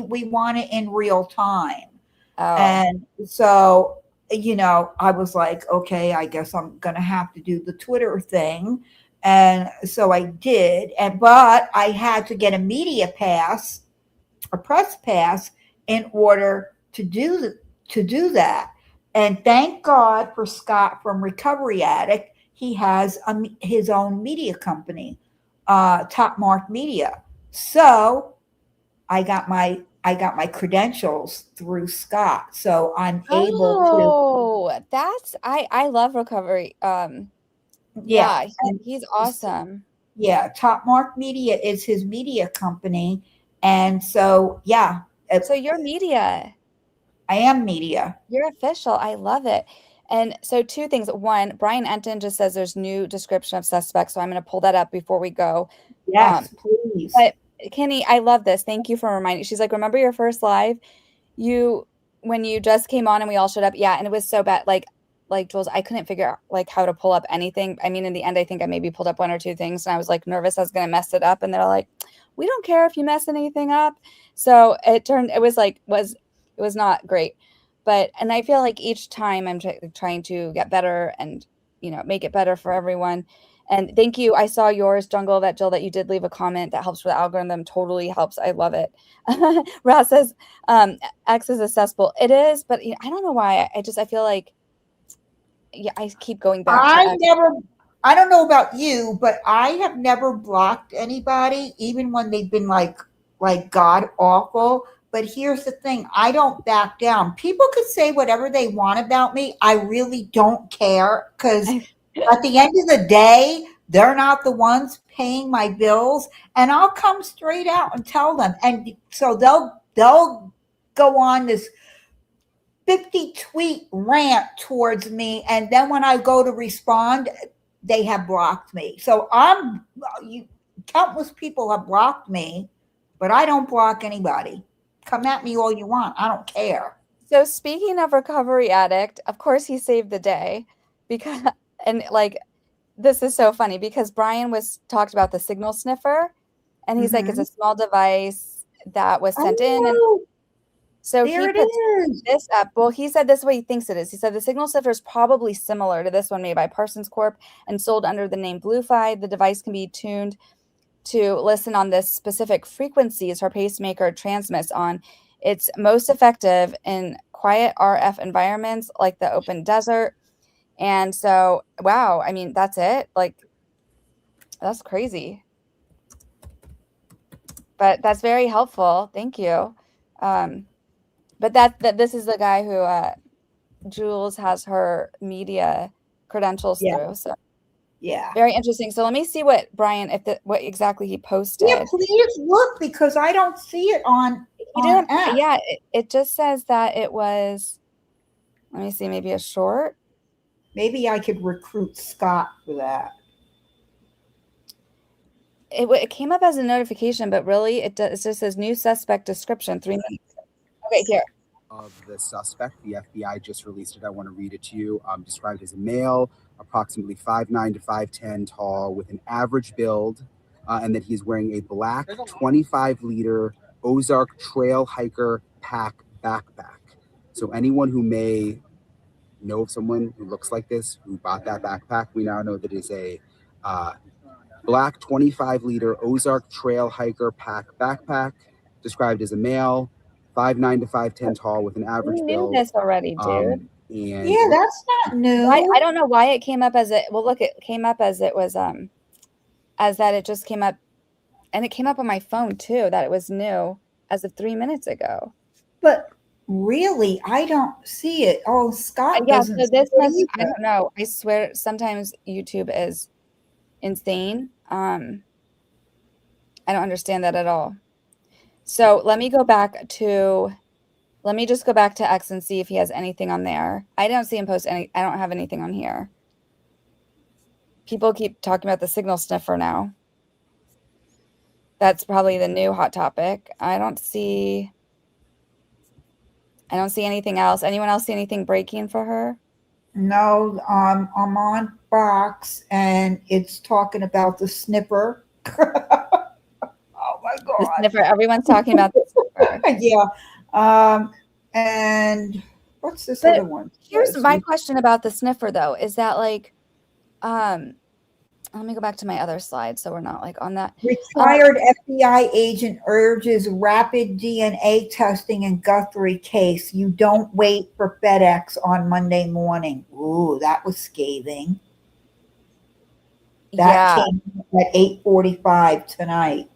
We want it in real time. Oh. And so, you know, I was like, okay, I guess I'm gonna have to do the Twitter thing, and so I did. But I had to get a media pass, a press pass, in order to do that. And thank God for Scott from Recovery Addict. He has his own media company, Top Mark Media. So I got my credentials through Scott. So I'm able to. Oh, that's I love Recovery. Yeah, he's awesome. Yeah, Top Mark Media is his media company, and so yeah. So you're media. I am media. You're official. I love it. And so two things. One, Brian Enton just says there's new description of suspects, so I'm going to pull that up before we go. Yes, please. But Kenny, I love this. Thank you for reminding. She's like, remember your first live? When you just came on and we all showed up? Yeah, and it was so bad. Like Jules, I couldn't figure out like how to pull up anything. I mean, in the end, I think I maybe pulled up one or two things, and I was like nervous I was going to mess it up. And they're like, we don't care if you mess anything up. So it was not great. And I feel like each time I'm trying to get better and, you know, make it better for everyone. And thank you. I saw yours, Jungle, that Jill, that you did leave a comment that helps with the algorithm. Totally helps. I love it. Ross says, X is accessible. It is, but you know, I don't know why. I feel like, yeah, I keep going back to X. I don't know about you, but I have never blocked anybody, even when they've been like god awful. But here's the thing, I don't back down. People could say whatever they want about me. I really don't care, because at the end of the day, they're not the ones paying my bills, and I'll come straight out and tell them. And so they'll go on this 50 tweet rant towards me, and then when I go to respond, they have blocked me. So countless people have blocked me, but I don't block anybody. Come at me all you want. I don't care. So speaking of Recovery Addict, of course he saved the day, because, and like, this is so funny because Brian talked about the signal sniffer, and he's like, it's a small device that was sent in. And so there he put this up. Well, he said this is what he thinks it is. He said the signal sniffer is probably similar to this one made by Parsons Corp and sold under the name Bluefi. The device can be tuned to listen on this specific frequencies her pacemaker transmits on. It's most effective in quiet RF environments like the open desert. And so, wow, I mean, that's it. Like, that's crazy. But that's very helpful. Thank you. But this is the guy who Jules has her media credentials through. So yeah, very interesting. So let me see what Brian, what exactly he posted. Yeah, please look, because I don't see it on. Yeah, it just says that it was. Let me see, maybe a short. Maybe I could recruit Scott for that. It came up as a notification, but really it just says new suspect description, 3 minutes. Okay, here. Of the suspect, the FBI just released it. I want to read it to you. Described as a male, approximately 5'9" to 5'10" tall, with an average build, and that he's wearing a black 25-liter Ozark Trail Hiker Pack backpack. So anyone who may know of someone who looks like this, who bought that backpack, we now know that is a black 25-liter Ozark Trail Hiker Pack backpack, described as a male, 5'9" to 5'10" tall with an average We knew build. this already, dude. And Yeah, that's not new. I don't know why it came up as it. Well, look, it came up as it was as that it just came up, and it came up on my phone too that it was new as of 3 minutes ago. But really, I don't see it. Oh, Scott Yeah, doesn't. so this see it must. I either. don't know. I swear, sometimes YouTube is insane. I don't understand that at all. So let me go back to. Let me just go back to X and see if he has anything on there. I don't see him post any. I don't have anything on here. People keep talking about the signal sniffer now. That's probably the new hot topic. I don't see anything else. Anyone else see anything breaking for her? No, I'm on Fox and it's talking about the sniffer. Oh my The God. sniffer. Everyone's talking about the sniffer. Yeah. And what's this But other one? Here's Yes, my question about the sniffer, though. Is that like, let me go back to my other slide so we're not like on that. Retired FBI agent urges rapid DNA testing in Guthrie case. You don't wait for FedEx on Monday morning. Ooh, that was scathing. That Yeah. came at 8:45 tonight.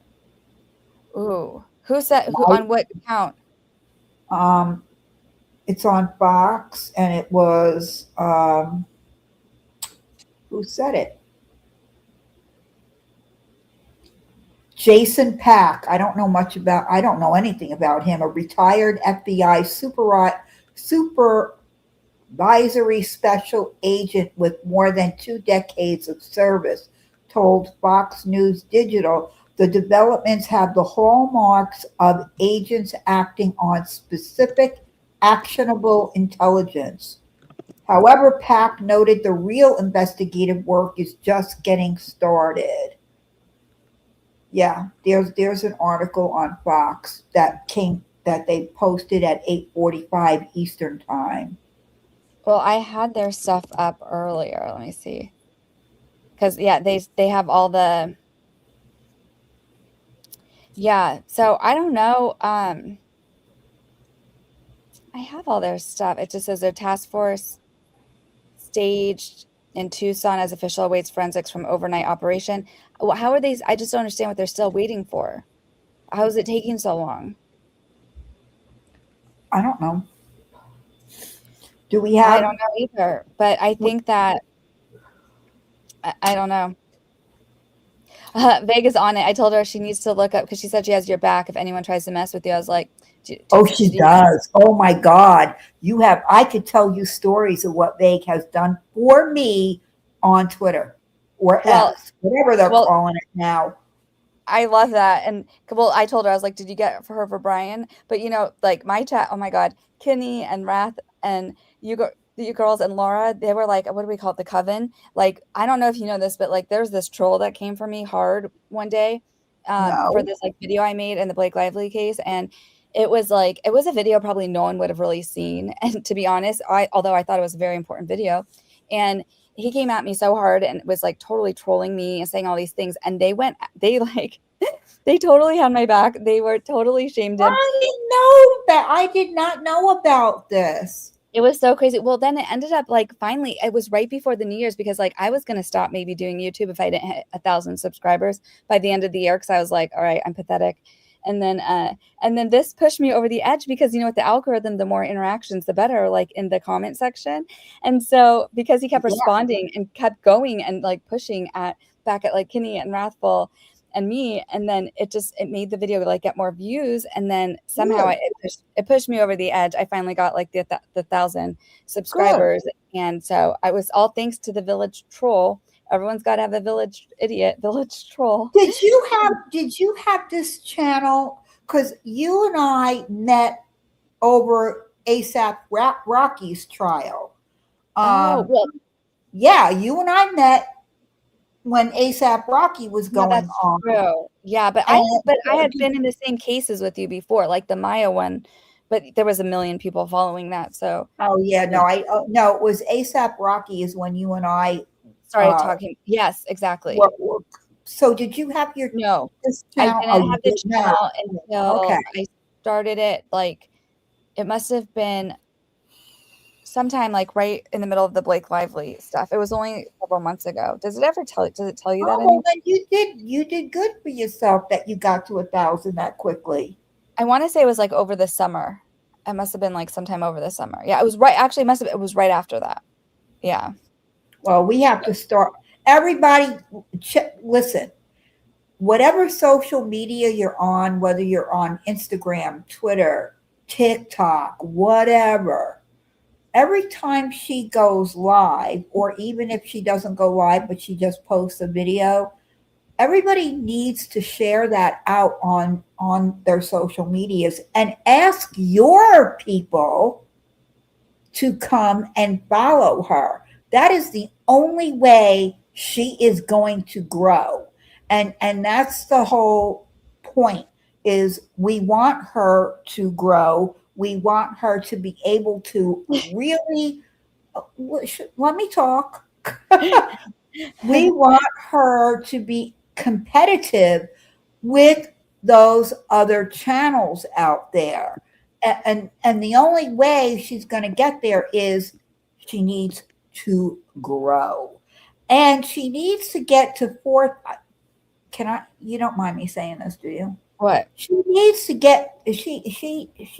Ooh. Who said who on what account? It's on Fox, and it was who said it? Jason Pack. I don't know anything about him. A retired FBI supervisory special agent with more than 2 decades of service told Fox News Digital the developments have the hallmarks of agents acting on specific actionable intelligence. However, Pack noted the real investigative work is just getting started. Yeah, there's an article on Fox that they posted at 8:45 Eastern time. Well, I had their stuff up earlier. Let me see. Because yeah, they have all the. Yeah, so I don't know. I have all their stuff. It just says their task force staged in Tucson as official awaits forensics from overnight operation. How are these? I just don't understand what they're still waiting for. How is it taking so long? I don't know. Do we I have? don't know either. But I think that I don't know. Vega's on it. I told her she needs to look up because she said she has your back if anyone tries to mess with you. I was like, Oh, she does. Oh my God. I could tell you stories of what Veg has done for me on Twitter or X, whatever they're calling it now. I love that. And well, I told her, I was like, did you get for her for Brian? But like my chat, oh my God, Kinney and Wrath and you girls and Laura, they were like, what do we call it? The coven. Like, I don't know if you know this, but like there's this troll that came for me hard one day for this like video I made in the Blake Lively case. And it was a video probably no one would have really seen. And to be honest, although I thought it was a very important video, and he came at me so hard and was like totally trolling me and saying all these things. And they totally had my back. They were totally shamed him. I didn't know that. I did not know about this. It was so crazy. Well, then it ended up like finally, it was right before the New Year's because like I was going to stop maybe doing YouTube if I didn't hit 1,000 subscribers by the end of the year. Cause I was like, all right, I'm pathetic. And then this pushed me over the edge because, with the algorithm, the more interactions, the better, like in the comment section. And so because he kept responding and kept going and like pushing back at like Kinney and Wrathful and me, and then it made the video like get more views, and then somehow it pushed me over the edge. I finally got like the 1,000 subscribers. Good. And so I was all thanks to the village troll. Everyone's got to have a village troll. Did you have this channel? Because you and I met over ASAP Rocky's trial. Yeah, you and I met when ASAP Rocky was going on. True. Yeah, but I had been in the same cases with you before, like the Maya one, but there was 1 million people following that. So. Oh yeah, no, it was ASAP Rocky is when you and I started talking. Yes, exactly. So did you have your No, this I channel? didn't Oh, you have the did not. channel until Okay. I started it, like, it must have been sometime, like, right in the middle of the Blake Lively stuff. It was only several months ago. Does it tell you that Oh, anymore? well, then you did good for yourself that you got to 1,000 that quickly. I wanna say it was, like, over the summer. It must have been, like, sometime over the summer. Yeah, it was right actually, it was right after that. Yeah. Well, we have to start. Everybody, listen. Whatever social media you're on, whether you're on Instagram, Twitter, TikTok, whatever, every time she goes live, or even if she doesn't go live, but she just posts a video, everybody needs to share that out on their social medias and ask your people to come and follow her. That is the only way she is going to grow. And that's the whole point, is we want her to grow. We want her to be able to really let me talk. We want her to be competitive with those other channels out there. And the only way she's going to get there is she needs to grow. And she needs to get to fourth. You don't mind me saying this, do you? What? She needs to get, she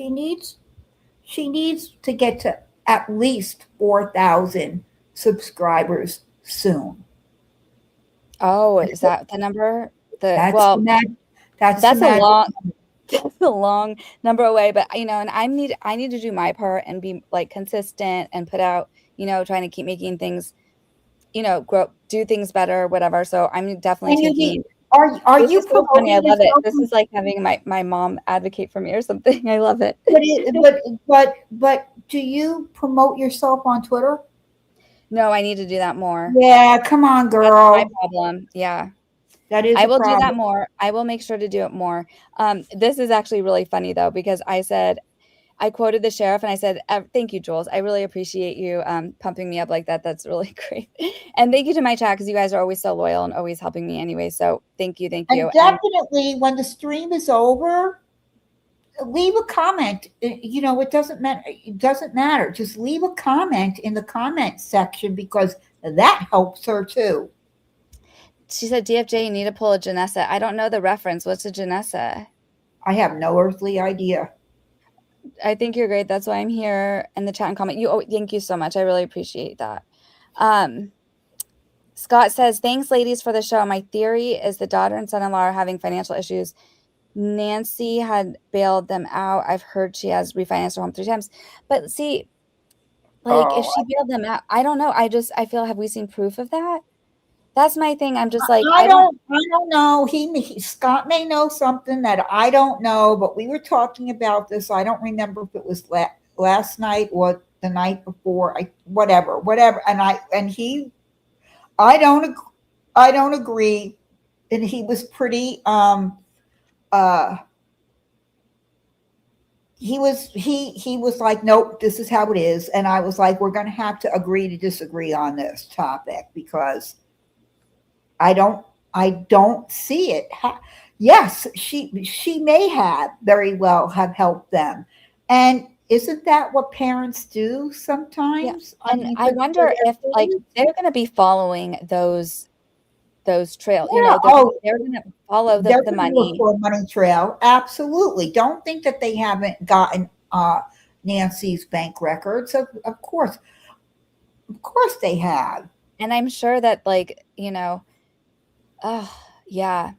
needs to get to at least 4,000 subscribers soon. Oh, is that the number? That's that's a long number away, but and I need to do my part and be like consistent and put out, trying to keep making things, grow, do things better, whatever. So I'm definitely taking. Are you so funny? I promoting love it. yourself? This is like having my mom advocate for me or something. I love it. But do you promote yourself on Twitter? No, I need to do that more. Yeah, come on, girl. That's my problem. Yeah. That is I will problem. do that more. I will make sure to do it more. This is actually really funny though, because I quoted the sheriff and I said, thank you, Jules. I really appreciate you pumping me up like that. That's really great. And thank you to my chat, because you guys are always so loyal and always helping me anyway. So thank you. Thank you. And definitely when the stream is over, leave a comment. It doesn't matter. It doesn't matter. Just leave a comment in the comment section, because that helps her too. She said, DFJ, you need to pull a Janessa. I don't know the reference. What's a Janessa? I have no earthly idea. I think you're great. That's why I'm here in the chat and comment. Thank you so much. I really appreciate that. Scott says, thanks, ladies, for the show. My theory is the daughter and son-in-law are having financial issues. Nancy had bailed them out. I've heard she has refinanced her home 3 times. But see, if she bailed them out, I don't know. I feel, have we seen proof of that? That's my thing. I'm just like, I don't know. Scott may know something that I don't know, but we were talking about this. I don't remember if it was last night or the night before. Whatever. And I don't agree. And he was pretty. He was like, nope, this is how it is. And I was like, we're going to have to agree to disagree on this topic, because I don't see it. Yes, she may have very well have helped them. And isn't that what parents do sometimes? Yeah. And I wonder if they're going to be following those trails. Yeah. They're going to follow the money. Look for a money trail. Absolutely. Don't think that they haven't gotten Nancy's bank records. Of course they have. And I'm sure that yeah,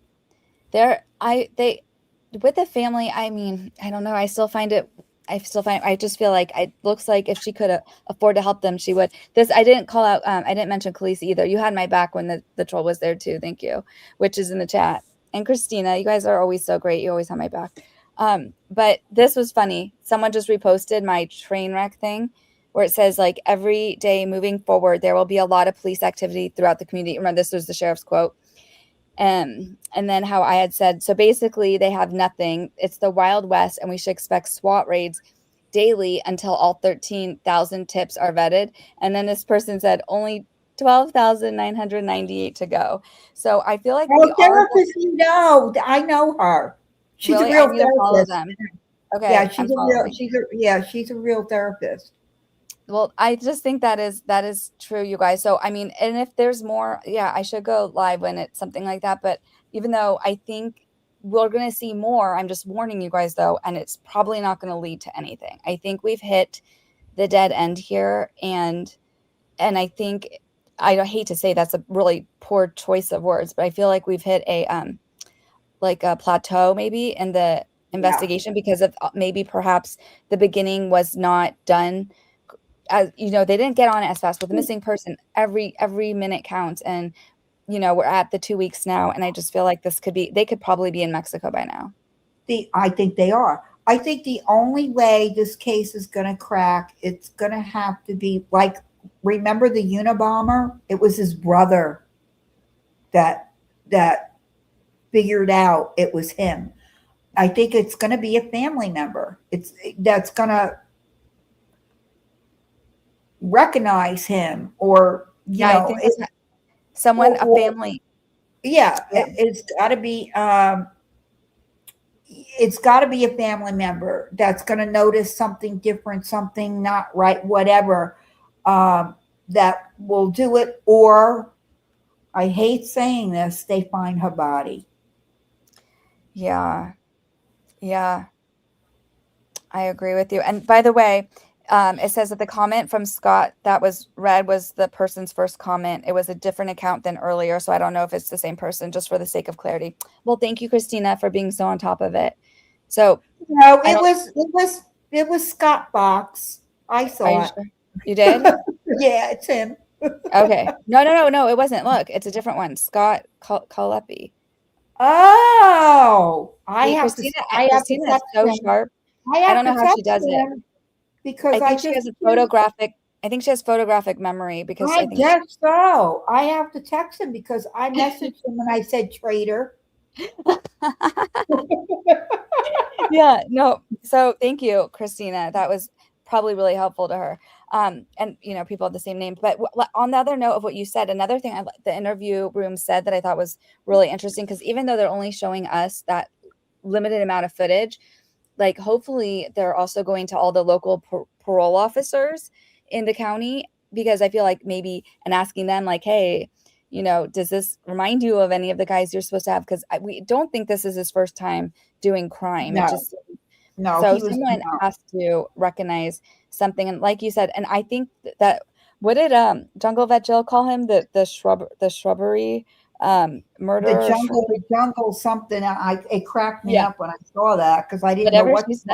with the family, I mean, I don't know. I just feel like it looks like if she could afford to help them, she would. I didn't call out, I didn't mention Khaleesi either. You had my back when the troll was there too. Thank you. Which is in the chat. And Christina, you guys are always so great. You always have my back. But this was funny. Someone just reposted my train wreck thing, where it says, every day moving forward, there will be a lot of police activity throughout the community. Remember, this was the sheriff's quote. And then how I had said, so basically they have nothing. It's the Wild West, and we should expect SWAT raids daily until all 13,000 tips are vetted. And then this person said, only 12,998 to go. So I feel like Oh, we are therapist, I know her. She's really, a real I need to follow therapist. them. Yeah, Okay, I'm following. she's a real therapist. Well, I just think that is true, you guys. So I mean, and if there's more, yeah, I should go live when it's something like that. But even though I think we're gonna see more, I'm just warning you guys though, and it's probably not gonna lead to anything. I think we've hit the dead end here, and I think I don't hate to say that's a really poor choice of words, but I feel like we've hit a like a plateau maybe in the investigation because of maybe perhaps the beginning was not done as they didn't get on it as fast with the missing person. Every minute counts, and we're at the 2 weeks now, and I just feel like they could probably be in Mexico by now. I think they are. I think the only way this case is going to crack, it's going to have to be like, remember the Unabomber? It was his brother that figured out it was him. I think it's going to be a family member. That's going to recognize him, or I think it's someone, a family. Yeah, it's got to be. It's got to be a family member that's going to notice something different, something not right, whatever, that will do it. Or, I hate saying this, they find her body. Yeah. I agree with you. And by the way, it says that the comment from Scott that was read was the person's first comment. It was a different account than earlier, so I don't know if it's the same person, just for the sake of clarity. Well, thank you, Christina, for being so on top of it. So no, it was Scott Box. I saw it. Sure? You did? Yeah, it's him. Okay. No, it wasn't. Look, it's a different one. Scott Colepi. Oh, Christina is so sharp. I don't know how she does it. Because I think she has photographic memory, because I guess so. I have to text him because I messaged him and I said traitor. Yeah, no. So thank you, Christina. That was probably really helpful to her. And people have the same name. But on the other note of what you said, another thing the interview room said that I thought was really interesting, because even though they're only showing us that limited amount of footage, like hopefully they're also going to all the local parole officers in the county, because I feel like maybe, and asking them like, hey, does this remind you of any of the guys you're supposed to have? Because we don't think this is his first time doing crime. No. So someone has to recognize something. And like you said, and I think that, what did Jungle Vet Jill call him? The shrubbery murder? The jungle something. It cracked me up when I saw that, because I didn't know what she's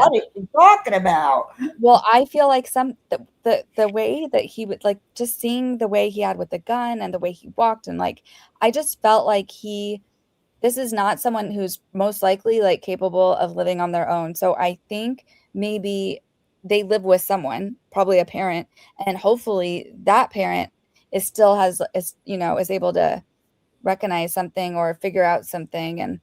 talking about. Well, I feel like the way that he would, like, just seeing the way he had with the gun and the way he walked, and like, I just felt like this is not someone who's most likely like capable of living on their own. So I think maybe they live with someone, probably a parent, and hopefully that parent is able to recognize something or figure out something and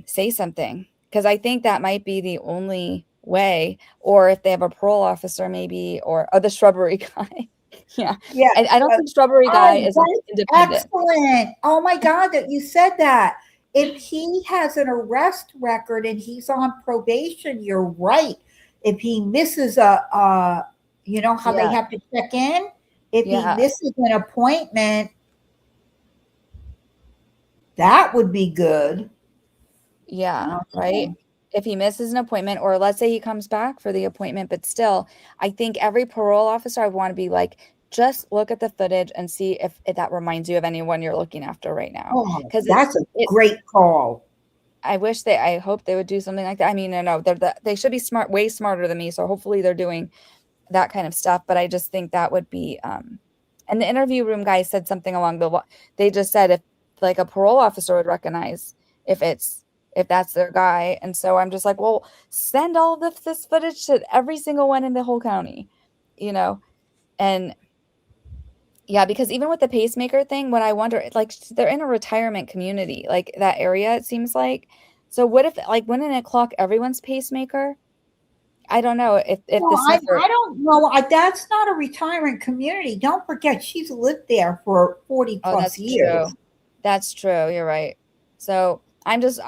say something, because I think that might be the only way. Or if they have a parole officer, maybe, or the shrubbery guy. Yeah. I don't think shrubbery guy is independent. Excellent. Oh my God, that you said that. If he has an arrest record and he's on probation, you're right. If he misses they have to check in. If he misses an appointment, that would be good. Yeah, right. If he misses an appointment, or let's say he comes back for the appointment, but still, I think every parole officer, I want to be like, just look at the footage and see if that reminds you of anyone you're looking after right now. Because that's a great call. I hope they would do something like that. I mean, no, they should be smart, way smarter than me. So hopefully they're doing that kind of stuff. But I just think that would be, and the interview room guy said something along they just said if like a parole officer would recognize if that's their guy. And so I'm just like, well, send all of this footage to every single one in the whole county, and yeah, because even with the pacemaker thing, what I wonder, like, they're in a retirement community, like that area, it seems like. So what if, like, wouldn't it clock everyone's pacemaker? I don't know if Well, the sniffer. I don't know. That's not a retirement community. Don't forget, she's lived there for 40 Oh, plus that's years. true. That's true. You're right. So I'm just,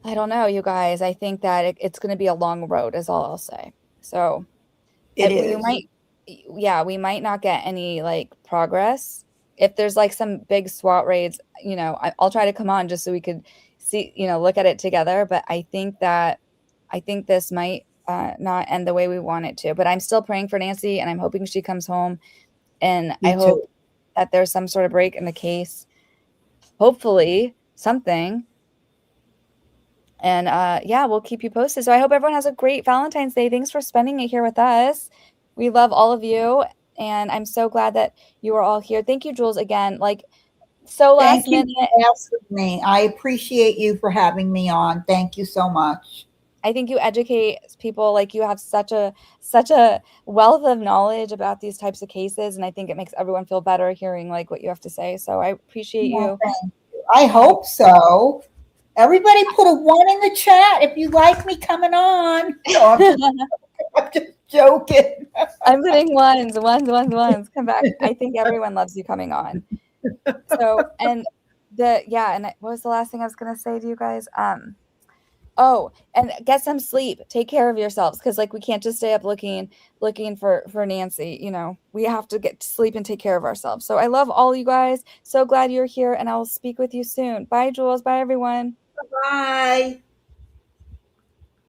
I don't know, you guys. I think that it's going to be a long road, is all I'll say. So It we is. might, yeah, we might not get any like progress. If there's like some big SWAT raids, you know, I'll try to come on just so we could see, you know, look at it together. But I think this might not end the way we want it to. But I'm still praying for Nancy, and I'm hoping she comes home. And I Me hope too. that there's some sort of break in the case. Hopefully, something. And yeah, we'll keep you posted. So I hope everyone has a great Valentine's Day. Thanks for spending it here with us. We love all of you, and I'm so glad that you are all here. Thank you, Jules, again. Like, so last Thank you minute. for asking me. I appreciate you for having me on. Thank you so much. I think you educate people. Like, you have such a wealth of knowledge about these types of cases, and I think it makes everyone feel better hearing like what you have to say. So I appreciate Well, you. thank you. I hope so. Everybody put a 1 in the chat if you like me coming on. No, I'm just joking. I'm putting ones. Come back. I think everyone loves you coming on. So, and what was the last thing I was gonna say to you guys? Oh, and get some sleep. Take care of yourselves, because like we can't just stay up looking for Nancy. You know, we have to get to sleep and take care of ourselves. So I love all you guys. So glad you're here, and I'll speak with you soon. Bye, Jules. Bye, everyone. Bye.